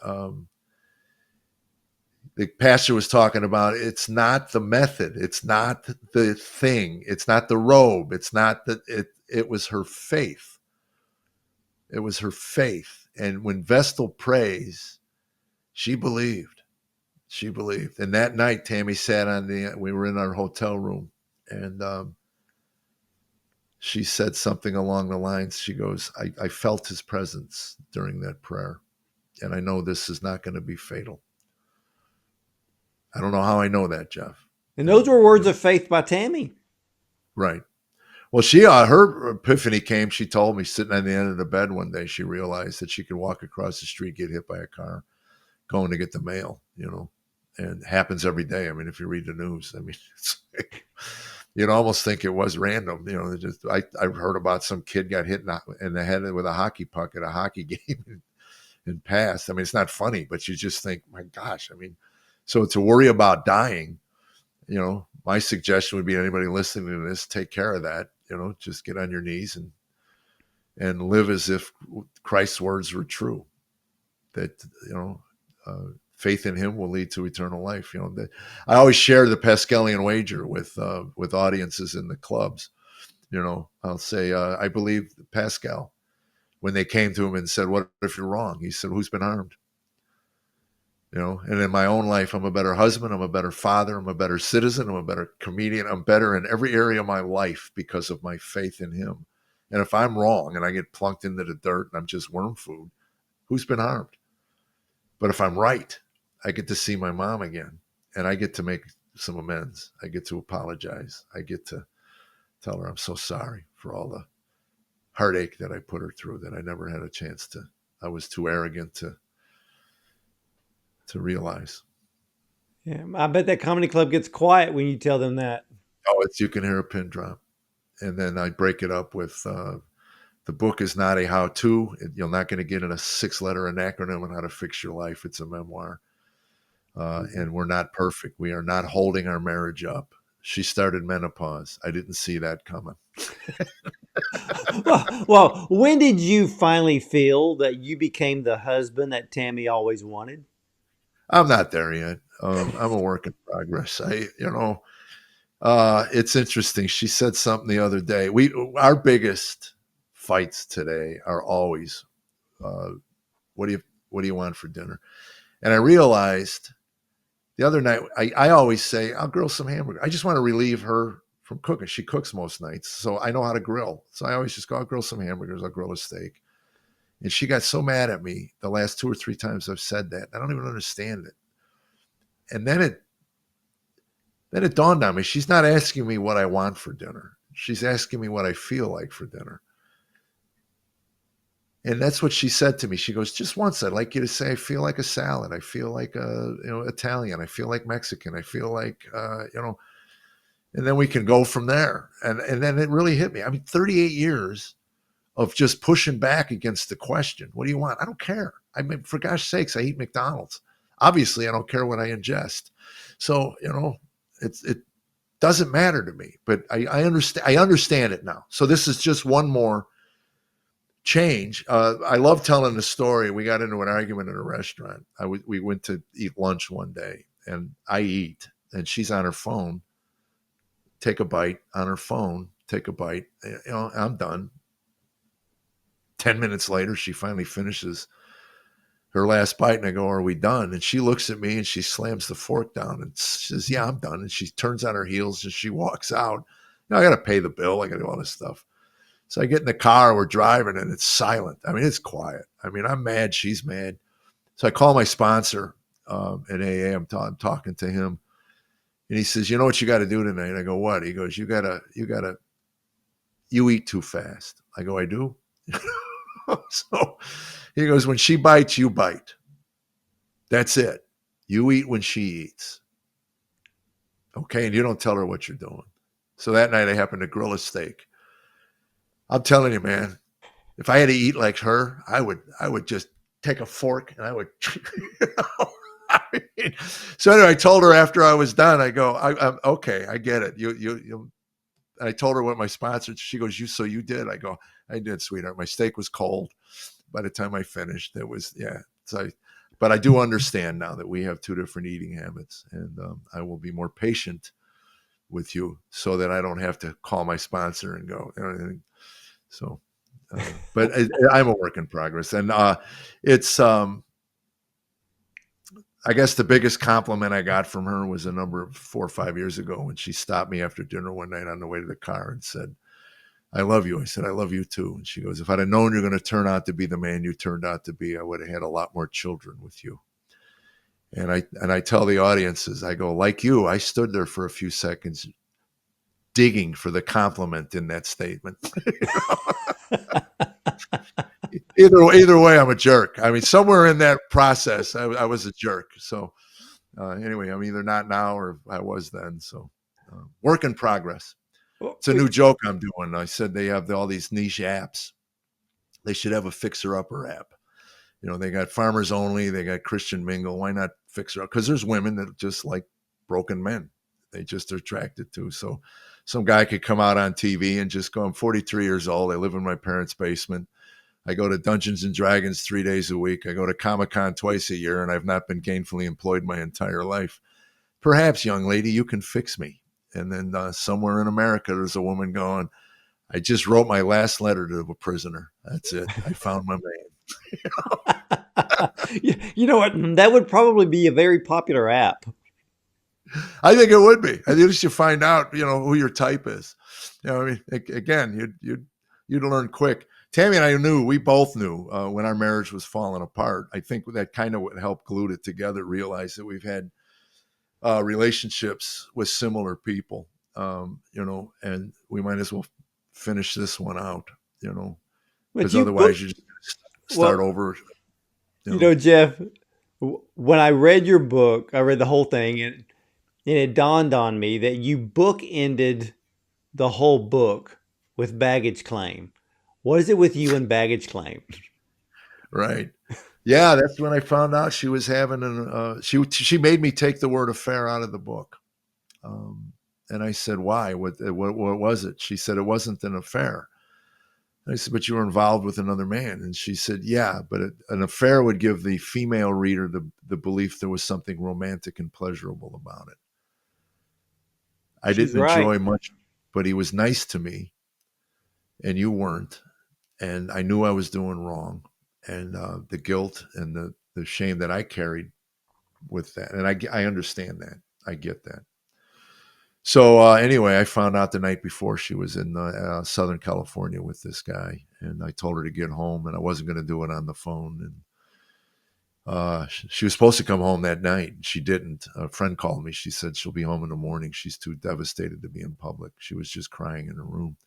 the pastor was talking about it's not the method, it's not the thing, it's not the robe, it's not that it was her faith. It was her faith. And when Vestal prays, she believed. She believed. And that night, Tammy sat we were in our hotel room, and she said something along the lines. She goes, I felt his presence during that prayer. And I know this is not going to be fatal. I don't know how I know that, Jeff. And those And, were words of faith by Tammy. right. Well, her epiphany came. She told me sitting on the end of the bed one day, she realized that she could walk across the street, get hit by a car, going to get the mail, and it happens every day. I mean, if you read the news, I mean, it's like, you'd almost think it was random. I've heard about some kid got hit in the head with a hockey puck at a hockey game and passed. I mean, it's not funny, but you just think, my gosh, I mean, so to worry about dying, my suggestion would be anybody listening to this, take care of that. Just get on your knees and live as if Christ's words were true. That faith in Him will lead to eternal life. I always share the Pascalian wager with audiences in the clubs. I'll say, I believe Pascal. When they came to him and said, "What if you're wrong?" He said, "Who's been harmed?" And in my own life, I'm a better husband, I'm a better father, I'm a better citizen, I'm a better comedian, I'm better in every area of my life because of my faith in Him. And if I'm wrong and I get plunked into the dirt and I'm just worm food, who's been harmed? But if I'm right, I get to see my mom again, and I get to make some amends. I get to apologize. I get to tell her I'm so sorry for all the heartache that I put her through, that I never had a chance to. I was too arrogant to realize. Yeah, I bet that comedy club gets quiet when you tell them that. Oh, you can hear a pin drop. And then I break it up with the book is not a how-to. You're not going to get in a 6-letter acronym on how to fix your life. It's a memoir. And we're not perfect. We are not holding our marriage up. She started menopause. I didn't see that coming. Well, when did you finally feel that you became the husband that Tammy always wanted? I'm not there yet. I'm a work in progress. It's interesting. She said something the other day. Our biggest fights today are always, uh, what do you want for dinner? And I realized the other night, I always say, I'll grill some hamburger. I just want to relieve her from cooking. She cooks most nights, so I know how to grill. So I always just go, I'll grill some hamburgers. I'll grill a steak. And she got so mad at me the last 2 or 3 times I've said that. I don't even understand it. And then it dawned on me, she's not asking me what I want for dinner. She's asking me what I feel like for dinner. And that's what she said to me. She goes, just once, I'd like you to say, I feel like a salad. I feel like Italian. I feel like Mexican. I feel like, and then we can go from there. And then it really hit me. I mean, 38 years of just pushing back against the question, what do you want? I don't care. I mean, for gosh sakes, I eat McDonald's. Obviously, I don't care what I ingest. So, it doesn't matter to me, but I understand it now. So this is just one more change. I love telling the story. We got into an argument at a restaurant. We went to eat lunch one day, and I eat, and she's on her phone. Take a bite on her phone. Take a bite. I'm done. 10 minutes later, she finally finishes her last bite, and I go, "Are we done?" And she looks at me and she slams the fork down and says, "Yeah, I'm done." And she turns on her heels and she walks out. I got to pay the bill. I got to do all this stuff. So I get in the car, we're driving, and it's silent. I mean, it's quiet. I mean, I'm mad, she's mad. So I call my sponsor at AA. I'm talking to him, and he says, "You know what you got to do tonight?" I go, "What?" He goes, you eat too fast." I go, "I do?" So he goes, "When she bites, you bite. That's it. You eat when she eats. Okay, and you don't tell her what you're doing." So that night I happened to grill a steak. I'm telling you, man, if I had to eat like her, I would just take a fork and I would, you know, I mean, so anyway, I told her after I was done, I go, I'm okay, I get it. You. And I told her what my sponsor. She goes, so you did? I go, I did, sweetheart. My steak was cold by the time I finished. It was, yeah. So, but I do understand now that we have two different eating habits, and I will be more patient with you so that I don't have to call my sponsor and go, you know, so. But I'm a work in progress, and it's. I guess the biggest compliment I got from her was 4 or 5 years ago when she stopped me after dinner one night on the way to the car and said, "I love you." I said, "I love you too." And she goes, "If I'd have known you're going to turn out to be the man you turned out to be, I would have had a lot more children with you." And I tell the audiences, I go, like you, I stood there for a few seconds digging for the compliment in that statement. Either way, I'm a jerk. I mean, somewhere in that process, I was a jerk. So anyway, I'm either not now or I was then. So work in progress. It's a new joke I'm doing. I said they have all these niche apps. They should have a fixer upper app. You know, they got Farmers Only, they got Christian Mingle. Why not fixer up? Because there's women that just like broken men. They just are attracted to. So some guy could come out on TV and just go, "I'm 43 years old. I live in my parents' basement. I go to Dungeons and Dragons 3 days a week. I go to Comic-Con twice a year, and I've not been gainfully employed my entire life. Perhaps, young lady, you can fix me." And then somewhere in America, there's a woman going, "I just wrote my last letter to a prisoner. That's it. I found my man." You know what? That would probably be a very popular app. I think it would be. At least you find out, you know, who your type is. You know, I mean, again, you'd learn quick. Tammy and I we both knew when our marriage was falling apart. I think that kind of would help glue it together. Realize that we've had relationships with similar people, you know, and we might as well finish this one out, you know, But because you book, otherwise you just start well, over. You you know, know, Jeff, when I read your book, I read the whole thing, and it dawned on me that you bookended the whole book with baggage claim. What is it with you and baggage claim? right? Yeah, that's when I found out she was having she made me take the word affair out of the book. And I said, "Why? What was it?" She said, "It wasn't an affair." I said, "But you were involved with another man." And she said, "Yeah, but an affair would give the female reader the belief there was something romantic and pleasurable about it. I She's didn't right. enjoy much, but he was nice to me, and you weren't. And I knew I was doing wrong, and the guilt and the shame that I carried with that. And I understand that. I get that." So anyway, I found out the night before she was in Southern California with this guy, and I told her to get home, and I wasn't going to do it on the phone. And she was supposed to come home that night. She didn't. A friend called me. She said she'll be home in the morning. She's too devastated to be in public. She was just crying in her room.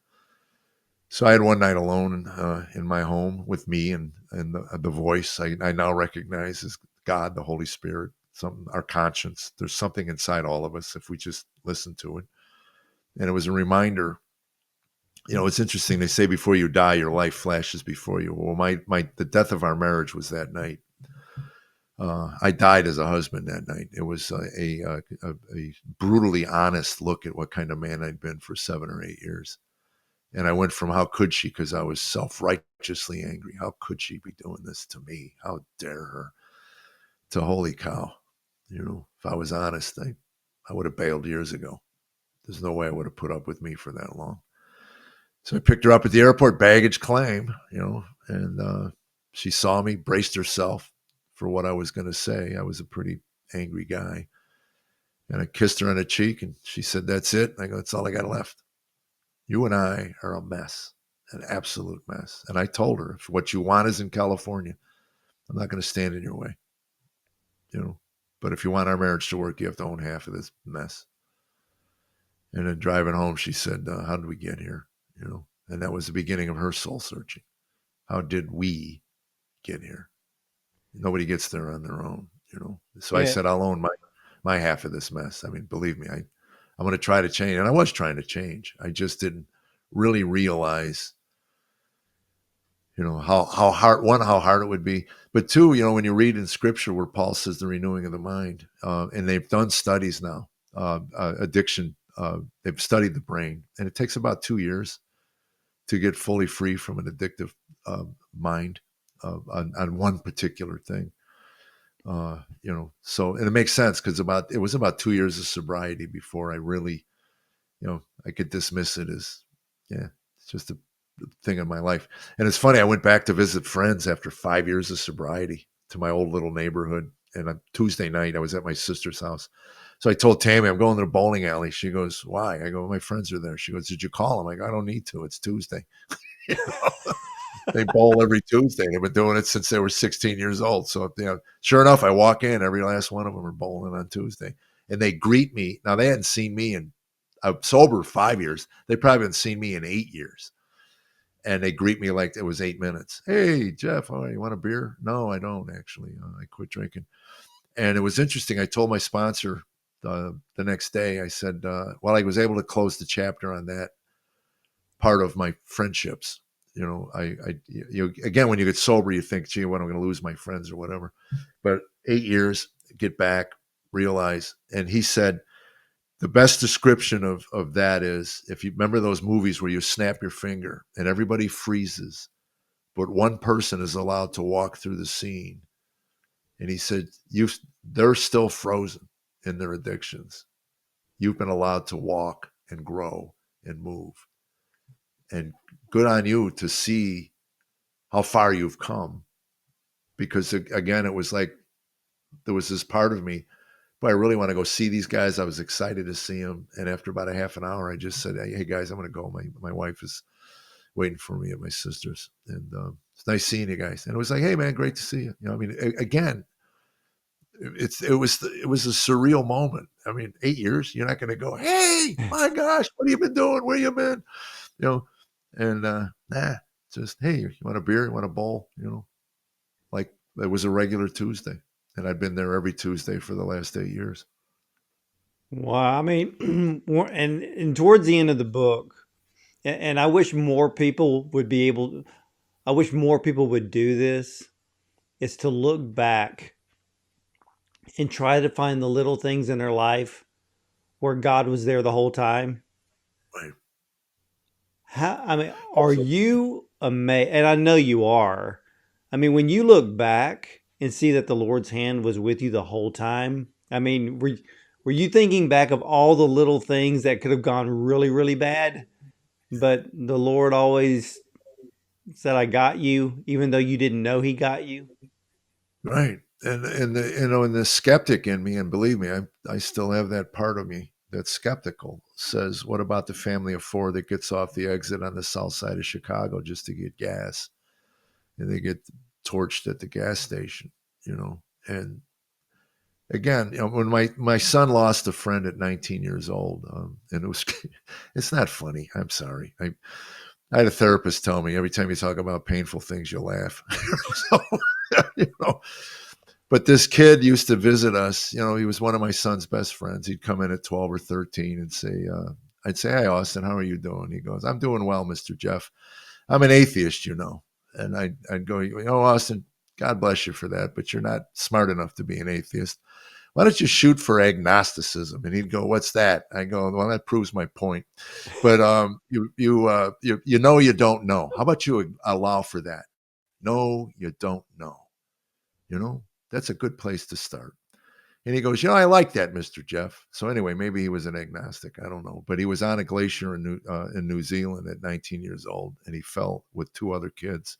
So I had one night alone in my home with me and the voice I now recognize as God, the Holy Spirit, our conscience. There's something inside all of us if we just listen to it. And it was a reminder. You know, it's interesting. They say before you die, your life flashes before you. Well, the death of our marriage was that night. I died as a husband that night. It was a brutally honest look at what kind of man I'd been for 7 or 8 years. And I went from how could she, because I was self-righteously angry. How could she be doing this to me? How dare her? To holy cow. You know, if I was honest, I would have bailed years ago. There's no way I would have put up with me for that long. So I picked her up at the airport, baggage claim, you know, and she saw me, braced herself, for what I was going to say. I was a pretty angry guy. And I kissed her on the cheek, and she said, "That's it." I go, "That's all I got left. You and I are a mess, an absolute mess." And I told her, if what you want is in California, I'm not going to stand in your way, you know. But if you want our marriage to work, you have to own half of this mess. And then driving home, she said, "How did we get here?" You know, and that was the beginning of her soul searching. How did we get here? Nobody gets there on their own, you know. So I Yeah. said, I'll own my half of this mess. I mean, believe me, I'm going to try to change, and I was trying to change. I just didn't really realize, you know, how hard, one, how hard it would be, but two, you know, when you read in Scripture where Paul says the renewing of the mind, and they've done studies now, addiction. They've studied the brain, and it takes about 2 years to get fully free from an addictive mind on one particular thing. You know, so, and it makes sense because it was about 2 years of sobriety before I really, you know, I could dismiss it as, yeah, it's just a thing in my life. And it's funny, I went back to visit friends after 5 years of sobriety to my old little neighborhood. And on Tuesday night, I was at my sister's house. So I told Tammy, I'm going to the bowling alley. She goes, "Why?" I go, "My friends are there." She goes, "Did you call them?" I go, "I don't need to. It's Tuesday." You know? They bowl every Tuesday. They've been doing it since they were 16 years old. So, you know, sure enough, I walk in, every last one of them are bowling on Tuesday. And they greet me. Now, they hadn't seen me in, I'm sober 5 years. They probably haven't seen me in 8 years. And they greet me like it was 8 minutes. "Hey, Jeff, all right, you want a beer?" "No, I don't, actually. I quit drinking." And it was interesting. I told my sponsor the next day, I said, well, I was able to close the chapter on that part of my friendships. You know, again, when you get sober, you think, "Gee, what, I'm going to lose my friends or whatever." But 8 years, get back, realize. And he said, the best description of that is, if you remember those movies where you snap your finger and everybody freezes, but one person is allowed to walk through the scene. And he said, they're still frozen in their addictions. You've been allowed to walk and grow and move. And good on you to see how far you've come. Because again, it was like there was this part of me, but I really want to go see these guys. I was excited to see them. And after about a half an hour, I just said, "Hey guys, I'm going to go. My wife is waiting for me at my sister's. And it's nice seeing you guys." And it was like, "Hey man, great to see you." You know, I mean, again, it was a surreal moment. I mean, 8 years, you're not going to go, "Hey, my gosh, what have you been doing? Where you been?" You know, and nah, just, "Hey, you want a beer? You want a bowl?" You know, like it was a regular Tuesday, and I've been there every Tuesday for the last 8 years. Well, I mean, and towards the end of the book, and I wish more people would be able, I wish more people would do this, is to look back and try to find the little things in their life where God was there the whole time. Right. How, I mean, are Also, you amazed? And I know you are. I mean, when you look back and see that the Lord's hand was with you the whole time, I mean, were you thinking back of all the little things that could have gone really, really bad? But the Lord always said, "I got you," even though you didn't know He got you. right. And the, you know, and the skeptic in me, and believe me, I still have that part of me that's skeptical, says, "What about the family of four that gets off the exit on the south side of Chicago just to get gas, and they get torched at the gas station?" You know, and again, you know, when my son lost a friend at 19 years old, and it was, it's not funny. I'm sorry. I had a therapist tell me, every time you talk about painful things, you laugh. So, you know, but this kid used to visit us. You know, he was one of my son's best friends. He'd come in at 12 or 13 and say, I'd say, "Hey, Austin, how are you doing?" He goes, "I'm doing well, Mr. Jeff. I'm an atheist, you know." And I'd go, "You know, Austin, God bless you for that, but you're not smart enough to be an atheist. Why don't you shoot for agnosticism?" And he'd go, "What's that?" I go, "Well, that proves my point. But you know you don't know. How about you allow for that? No, you don't know. You know, that's a good place to start." And he goes, "You know, I like that, Mr. Jeff." So anyway, maybe he was an agnostic. I don't know. But he was on a glacier in New Zealand at 19 years old, and he fell with two other kids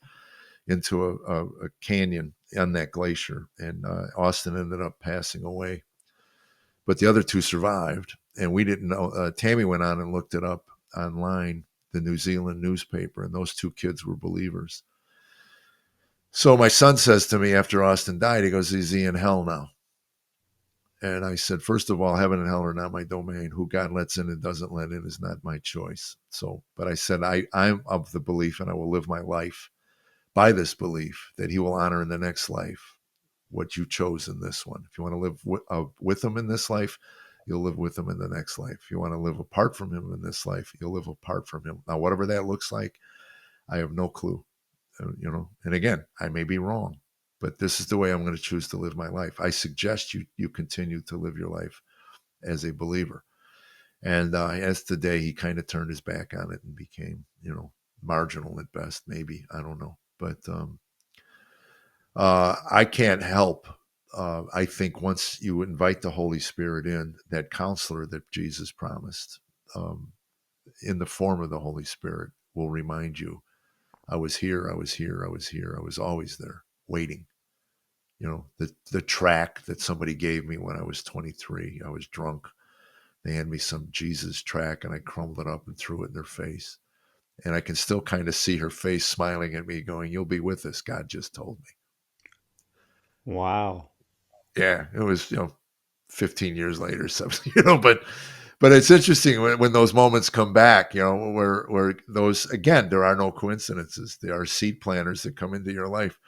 into a canyon on that glacier, and Austin ended up passing away. But the other two survived, and we didn't know. Tammy went on and looked it up online, the New Zealand newspaper, and those two kids were believers. So my son says to me after Austin died, he goes, "Is he in hell now?" And I said, first of all, heaven and hell are not my domain. Who God lets in and doesn't let in is not my choice. So, but I said, I'm of the belief, and I will live my life by this belief, that he will honor in the next life what you chose in this one. If you want to live with him in this life, you'll live with him in the next life. If you want to live apart from him in this life, you'll live apart from him. Now, whatever that looks like, I have no clue. And again, I may be wrong, but this is the way I'm going to choose to live my life. I suggest you continue to live your life as a believer. And as the day, he kind of turned his back on it and became, marginal at best, maybe. I don't know. But I can't help. I think once you invite the Holy Spirit in, that counselor that Jesus promised, in the form of the Holy Spirit, will remind you, I was here, I was here, I was here, I was always there, waiting. The track that somebody gave me when I was 23, I was drunk. They handed me some Jesus track, and I crumbled it up and threw it in their face. And I can still kind of see her face smiling at me, going, "You'll be with us, God just told me." Wow. Yeah, it was 15 years later, something, but it's interesting when those moments come back, where those, again, there are no coincidences. There are seed planters that come into your life.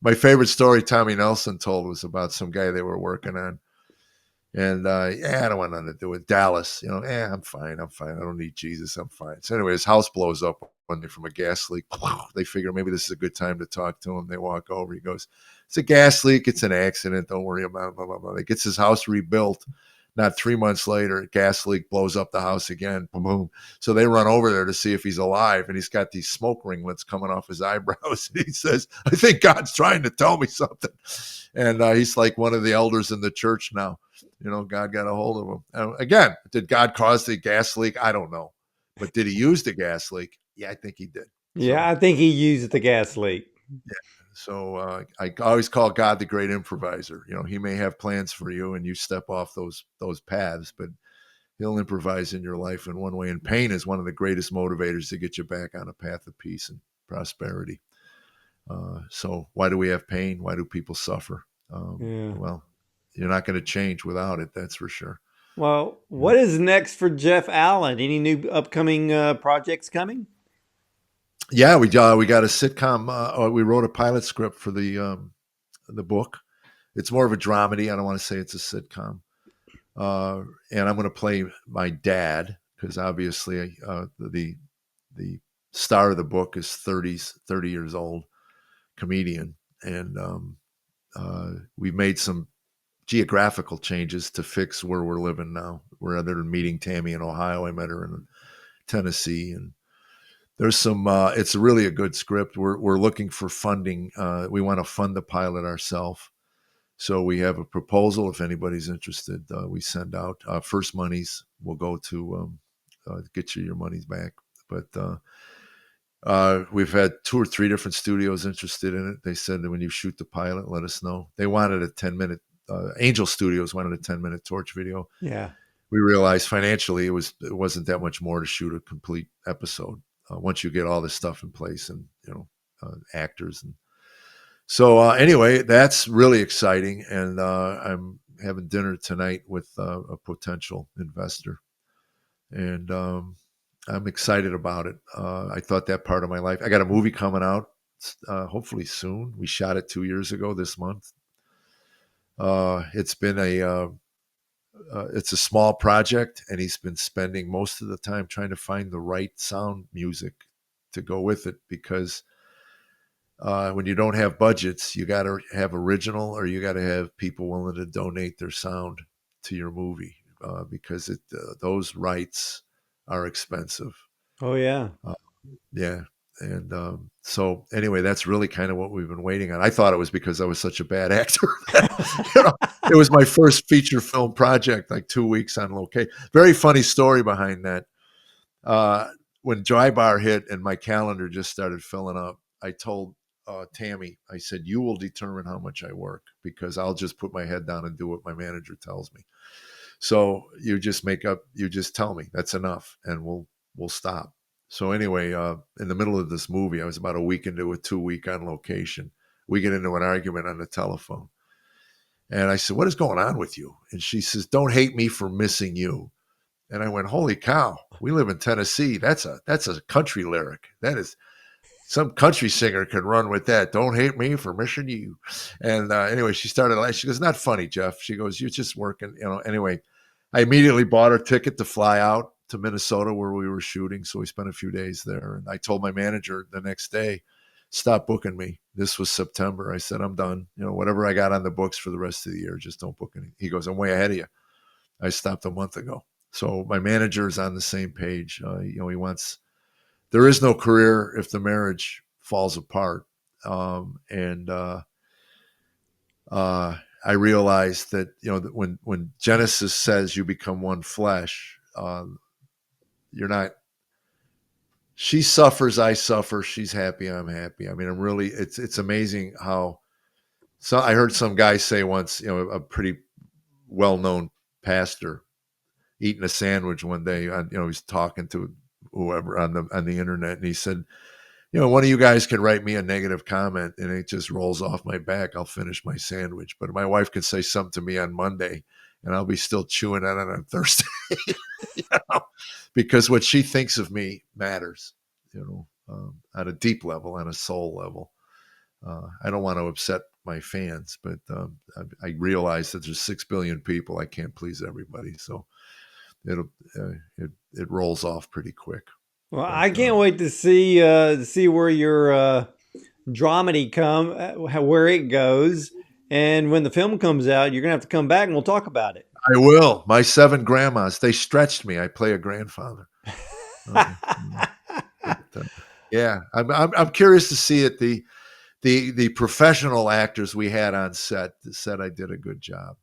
My favorite story Tommy Nelson told was about some guy they were working on. And I don't want nothing to do with Dallas. I'm fine. I don't need Jesus. I'm fine. So anyway, his house blows up one day from a gas leak. They figure maybe this is a good time to talk to him. They walk over. He goes, "It's a gas leak. It's an accident. Don't worry about it." Blah, blah, blah. He gets his house rebuilt. Not 3 months later, a gas leak blows up the house again. Boom, boom. So they run over there to see if he's alive, and he's got these smoke ringlets coming off his eyebrows. And he says, "I think God's trying to tell me something." And he's like one of the elders in the church now. God got a hold of him. Again, did God cause the gas leak? I don't know. But did he use the gas leak? Yeah, I think he did. Yeah, I think he used the gas leak. So I always call God the great improviser. He may have plans for you, and you step off those paths, but he'll improvise in your life in one way. And pain is one of the greatest motivators to get you back on a path of peace and prosperity. So why do we have pain? Why do people suffer? Yeah. Well, you're not going to change without it. That's for sure. Well, Yeah. what is next for Jeff Allen? Any new upcoming projects coming? Yeah, we got a sitcom. We wrote a pilot script for the book. It's more of a dramedy. I don't want to say it's a sitcom. And I'm going to play my dad, because obviously the star of the book is 30 years old, comedian, and we've made some geographical changes to fix where we're living now. Rather than meeting Tammy in Ohio, I met her in Tennessee, and there's some. It's really a good script. We're looking for funding. We want to fund the pilot ourselves. So we have a proposal. If anybody's interested, we send out. First monies will go to get you your monies back. But we've had 2 or 3 different studios interested in it. They said that when you shoot the pilot, let us know. They wanted a 10-minute. Angel Studios wanted a 10-minute torch video. Yeah. We realized financially it wasn't that much more to shoot a complete episode once you get all this stuff in place, and actors. And so anyway, that's really exciting, and I'm having dinner tonight with a potential investor, and I'm excited about it. I thought that part of my life. I got a movie coming out hopefully soon. We shot it 2 years ago this month. It's been it's a small project, and he's been spending most of the time trying to find the right sound music to go with it, because when you don't have budgets, you got to have original, or you got to have people willing to donate their sound to your movie, because those rights are expensive. Oh, yeah. Yeah. And so anyway, that's really kind of what we've been waiting on. I thought it was because I was such a bad actor. It was my first feature film project, like 2 weeks on location. Very funny story behind that. When Dry Bar hit and my calendar just started filling up, I told Tammy, I said, you will determine how much I work because I'll just put my head down and do what my manager tells me. So you just tell me that's enough and we'll stop. So anyway, in the middle of this movie, I was about a week into a 2-week on location. We get into an argument on the telephone. And I said, what is going on with you? And she says, don't hate me for missing you. And I went, holy cow, we live in Tennessee. That's a country lyric. That is, some country singer can run with that. Don't hate me for missing you. And anyway, she started laughing. She goes, not funny, Jeff. She goes, you're just working. Anyway, I immediately bought her a ticket to fly out to Minnesota where we were shooting. So we spent a few days there. And I told my manager the next day, stop booking me. This was September. I said, I'm done. Whatever I got on the books for the rest of the year, just don't book any. He goes, I'm way ahead of you. I stopped a month ago. So my manager is on the same page. He wants, there is no career if the marriage falls apart. I realized that, that when Genesis says you become one flesh, you're not, she suffers, I suffer, she's happy, I'm happy. I mean, it's amazing how, so I heard some guy say once, a pretty well-known pastor eating a sandwich one day, he's talking to whoever on the internet. And he said, one of you guys could write me a negative comment and it just rolls off my back. I'll finish my sandwich. But my wife could say something to me on Monday and I'll be still chewing on it on Thursday, because what she thinks of me matters, at a deep level, on a soul level. I don't want to upset my fans, but I realize that there's 6 billion people. I can't please everybody. So it rolls off pretty quick. Well, But, I can't wait to see where your dramedy where it goes, and when the film comes out, you're gonna have to come back and we'll talk about it. I will. My 7 grandmas, they stretched me. I play a grandfather. Yeah, I'm curious to see it. The professional actors we had on set said I did a good job.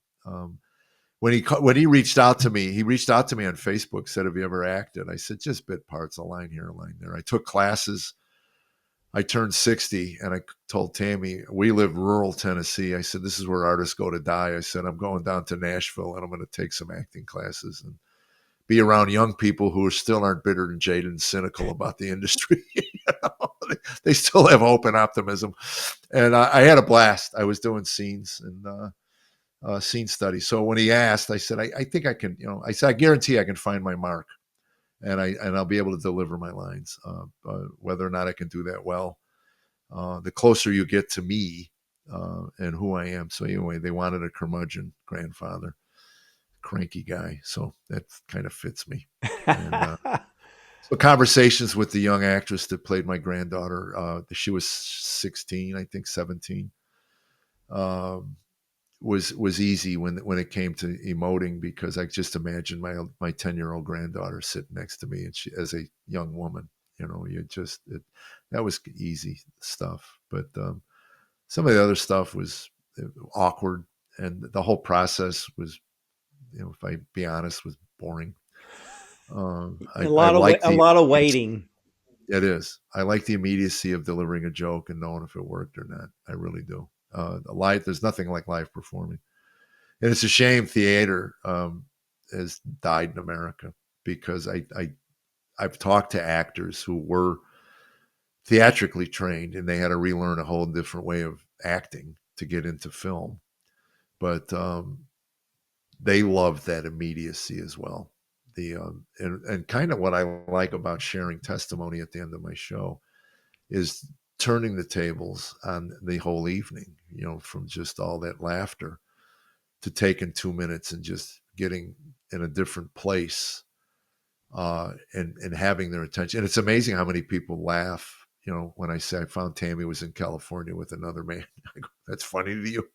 When he reached out to me, on Facebook, said, have you ever acted? I said, just bit parts, a line here, a line there. I took classes. I turned 60 and I told Tammy, we live rural Tennessee. I said, this is where artists go to die. I said, I'm going down to Nashville and I'm going to take some acting classes and be around young people who still aren't bitter and jaded and cynical about the industry. They still have hope and optimism. And I had a blast. I was doing scenes and scene study. So when he asked, I said, I think I can, I said, I guarantee I can find my mark and I'll be able to deliver my lines. Whether or not I can do that well, the closer you get to me and who I am. So anyway, they wanted a curmudgeon grandfather, cranky guy. So that kind of fits me. And, so conversations with the young actress that played my granddaughter, she was 16, I think 17, was easy when it came to emoting, because I just imagined my 10-year-old granddaughter sitting next to me, and she, as a young woman, that was easy stuff. But some of the other stuff was awkward, and the whole process was, if I be honest, was boring. A lot of waiting. It is. I like the immediacy of delivering a joke and knowing if it worked or not. I really do. There's nothing like live performing, and it's a shame theater has died in America, because I've talked to actors who were theatrically trained and they had to relearn a whole different way of acting to get into film, but they love that immediacy as well. And kind of what I like about sharing testimony at the end of my show is turning the tables on the whole evening, from just all that laughter to taking 2 minutes and just getting in a different place and having their attention. And it's amazing how many people laugh, when I say I found Tammy was in California with another man. I go, that's funny to you.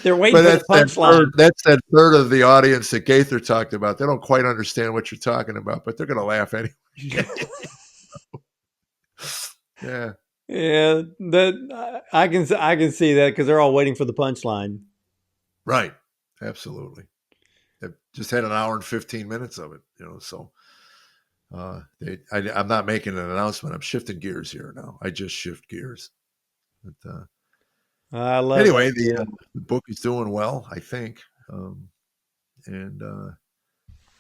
They're waiting for the punchline. That's that third of the audience that Gaither talked about. They don't quite understand what you're talking about, but they're going to laugh anyway. Yeah. Yeah, that I can see that, because they're all waiting for the punchline. Right. Absolutely. They just had an hour and 15 minutes of it, so I'm not making an announcement. I'm shifting gears here now. I just shift gears. But, I love that, anyway, Jeff. the book is doing well, I think, and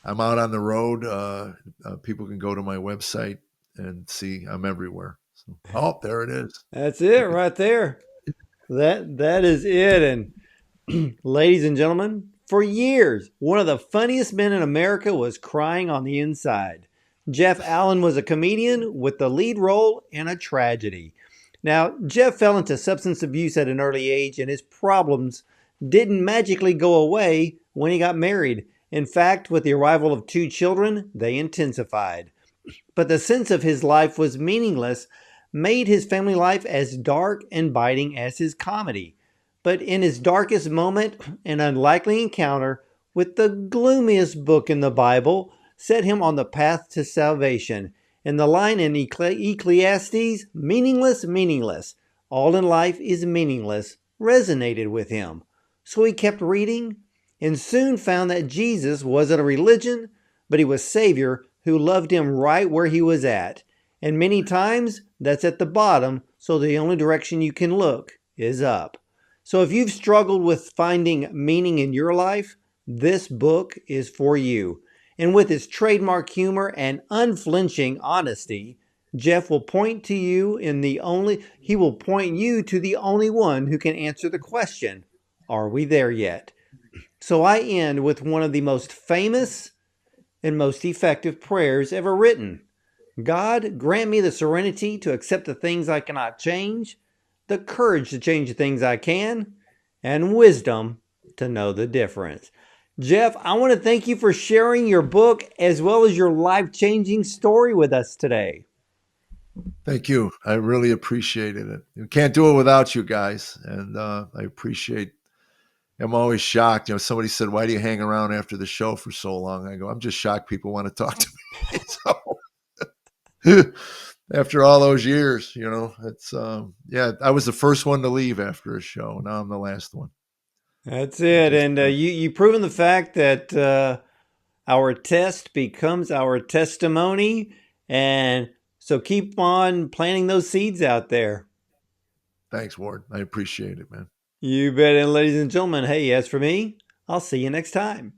I'm out on the road. People can go to my website and see I'm everywhere. So, oh, there it is. That's it Look at right there. That is it. And ladies and gentlemen, for years, one of the funniest men in America was crying on the inside. Jeff Allen was a comedian with the lead role in a tragedy. Now, Jeff fell into substance abuse at an early age, and his problems didn't magically go away when he got married. In fact, with the arrival of two children, they intensified. But the sense of his life was meaningless made his family life as dark and biting as his comedy. But in his darkest moment, an unlikely encounter with the gloomiest book in the Bible set him on the path to salvation. And the line in Ecclesiastes, meaningless, meaningless, all in life is meaningless, resonated with him. So he kept reading and soon found that Jesus wasn't a religion, but he was Savior who loved him right where he was at. And many times that's at the bottom, so the only direction you can look is up. So if you've struggled with finding meaning in your life, this book is for you. And with his trademark humor and unflinching honesty, Jeff will point to you he will point you to the only one who can answer the question, are we there yet? So I end with one of the most famous and most effective prayers ever written. God, grant me the serenity to accept the things I cannot change, the courage to change the things I can, and wisdom to know the difference. Jeff, I want to thank you for sharing your book as well as your life-changing story with us today. Thank you. I really appreciated it. We can't do it without you guys, and I appreciate. I'm always shocked. Somebody said, "Why do you hang around after the show for so long?" I go, "I'm just shocked people want to talk to me." So, after all those years, it's yeah. I was the first one to leave after a show. Now I'm the last one. That's it. And you've proven the fact that our test becomes our testimony. And so keep on planting those seeds out there. Thanks, Ward. I appreciate it, man. You bet. And ladies and gentlemen, hey, as for me, I'll see you next time.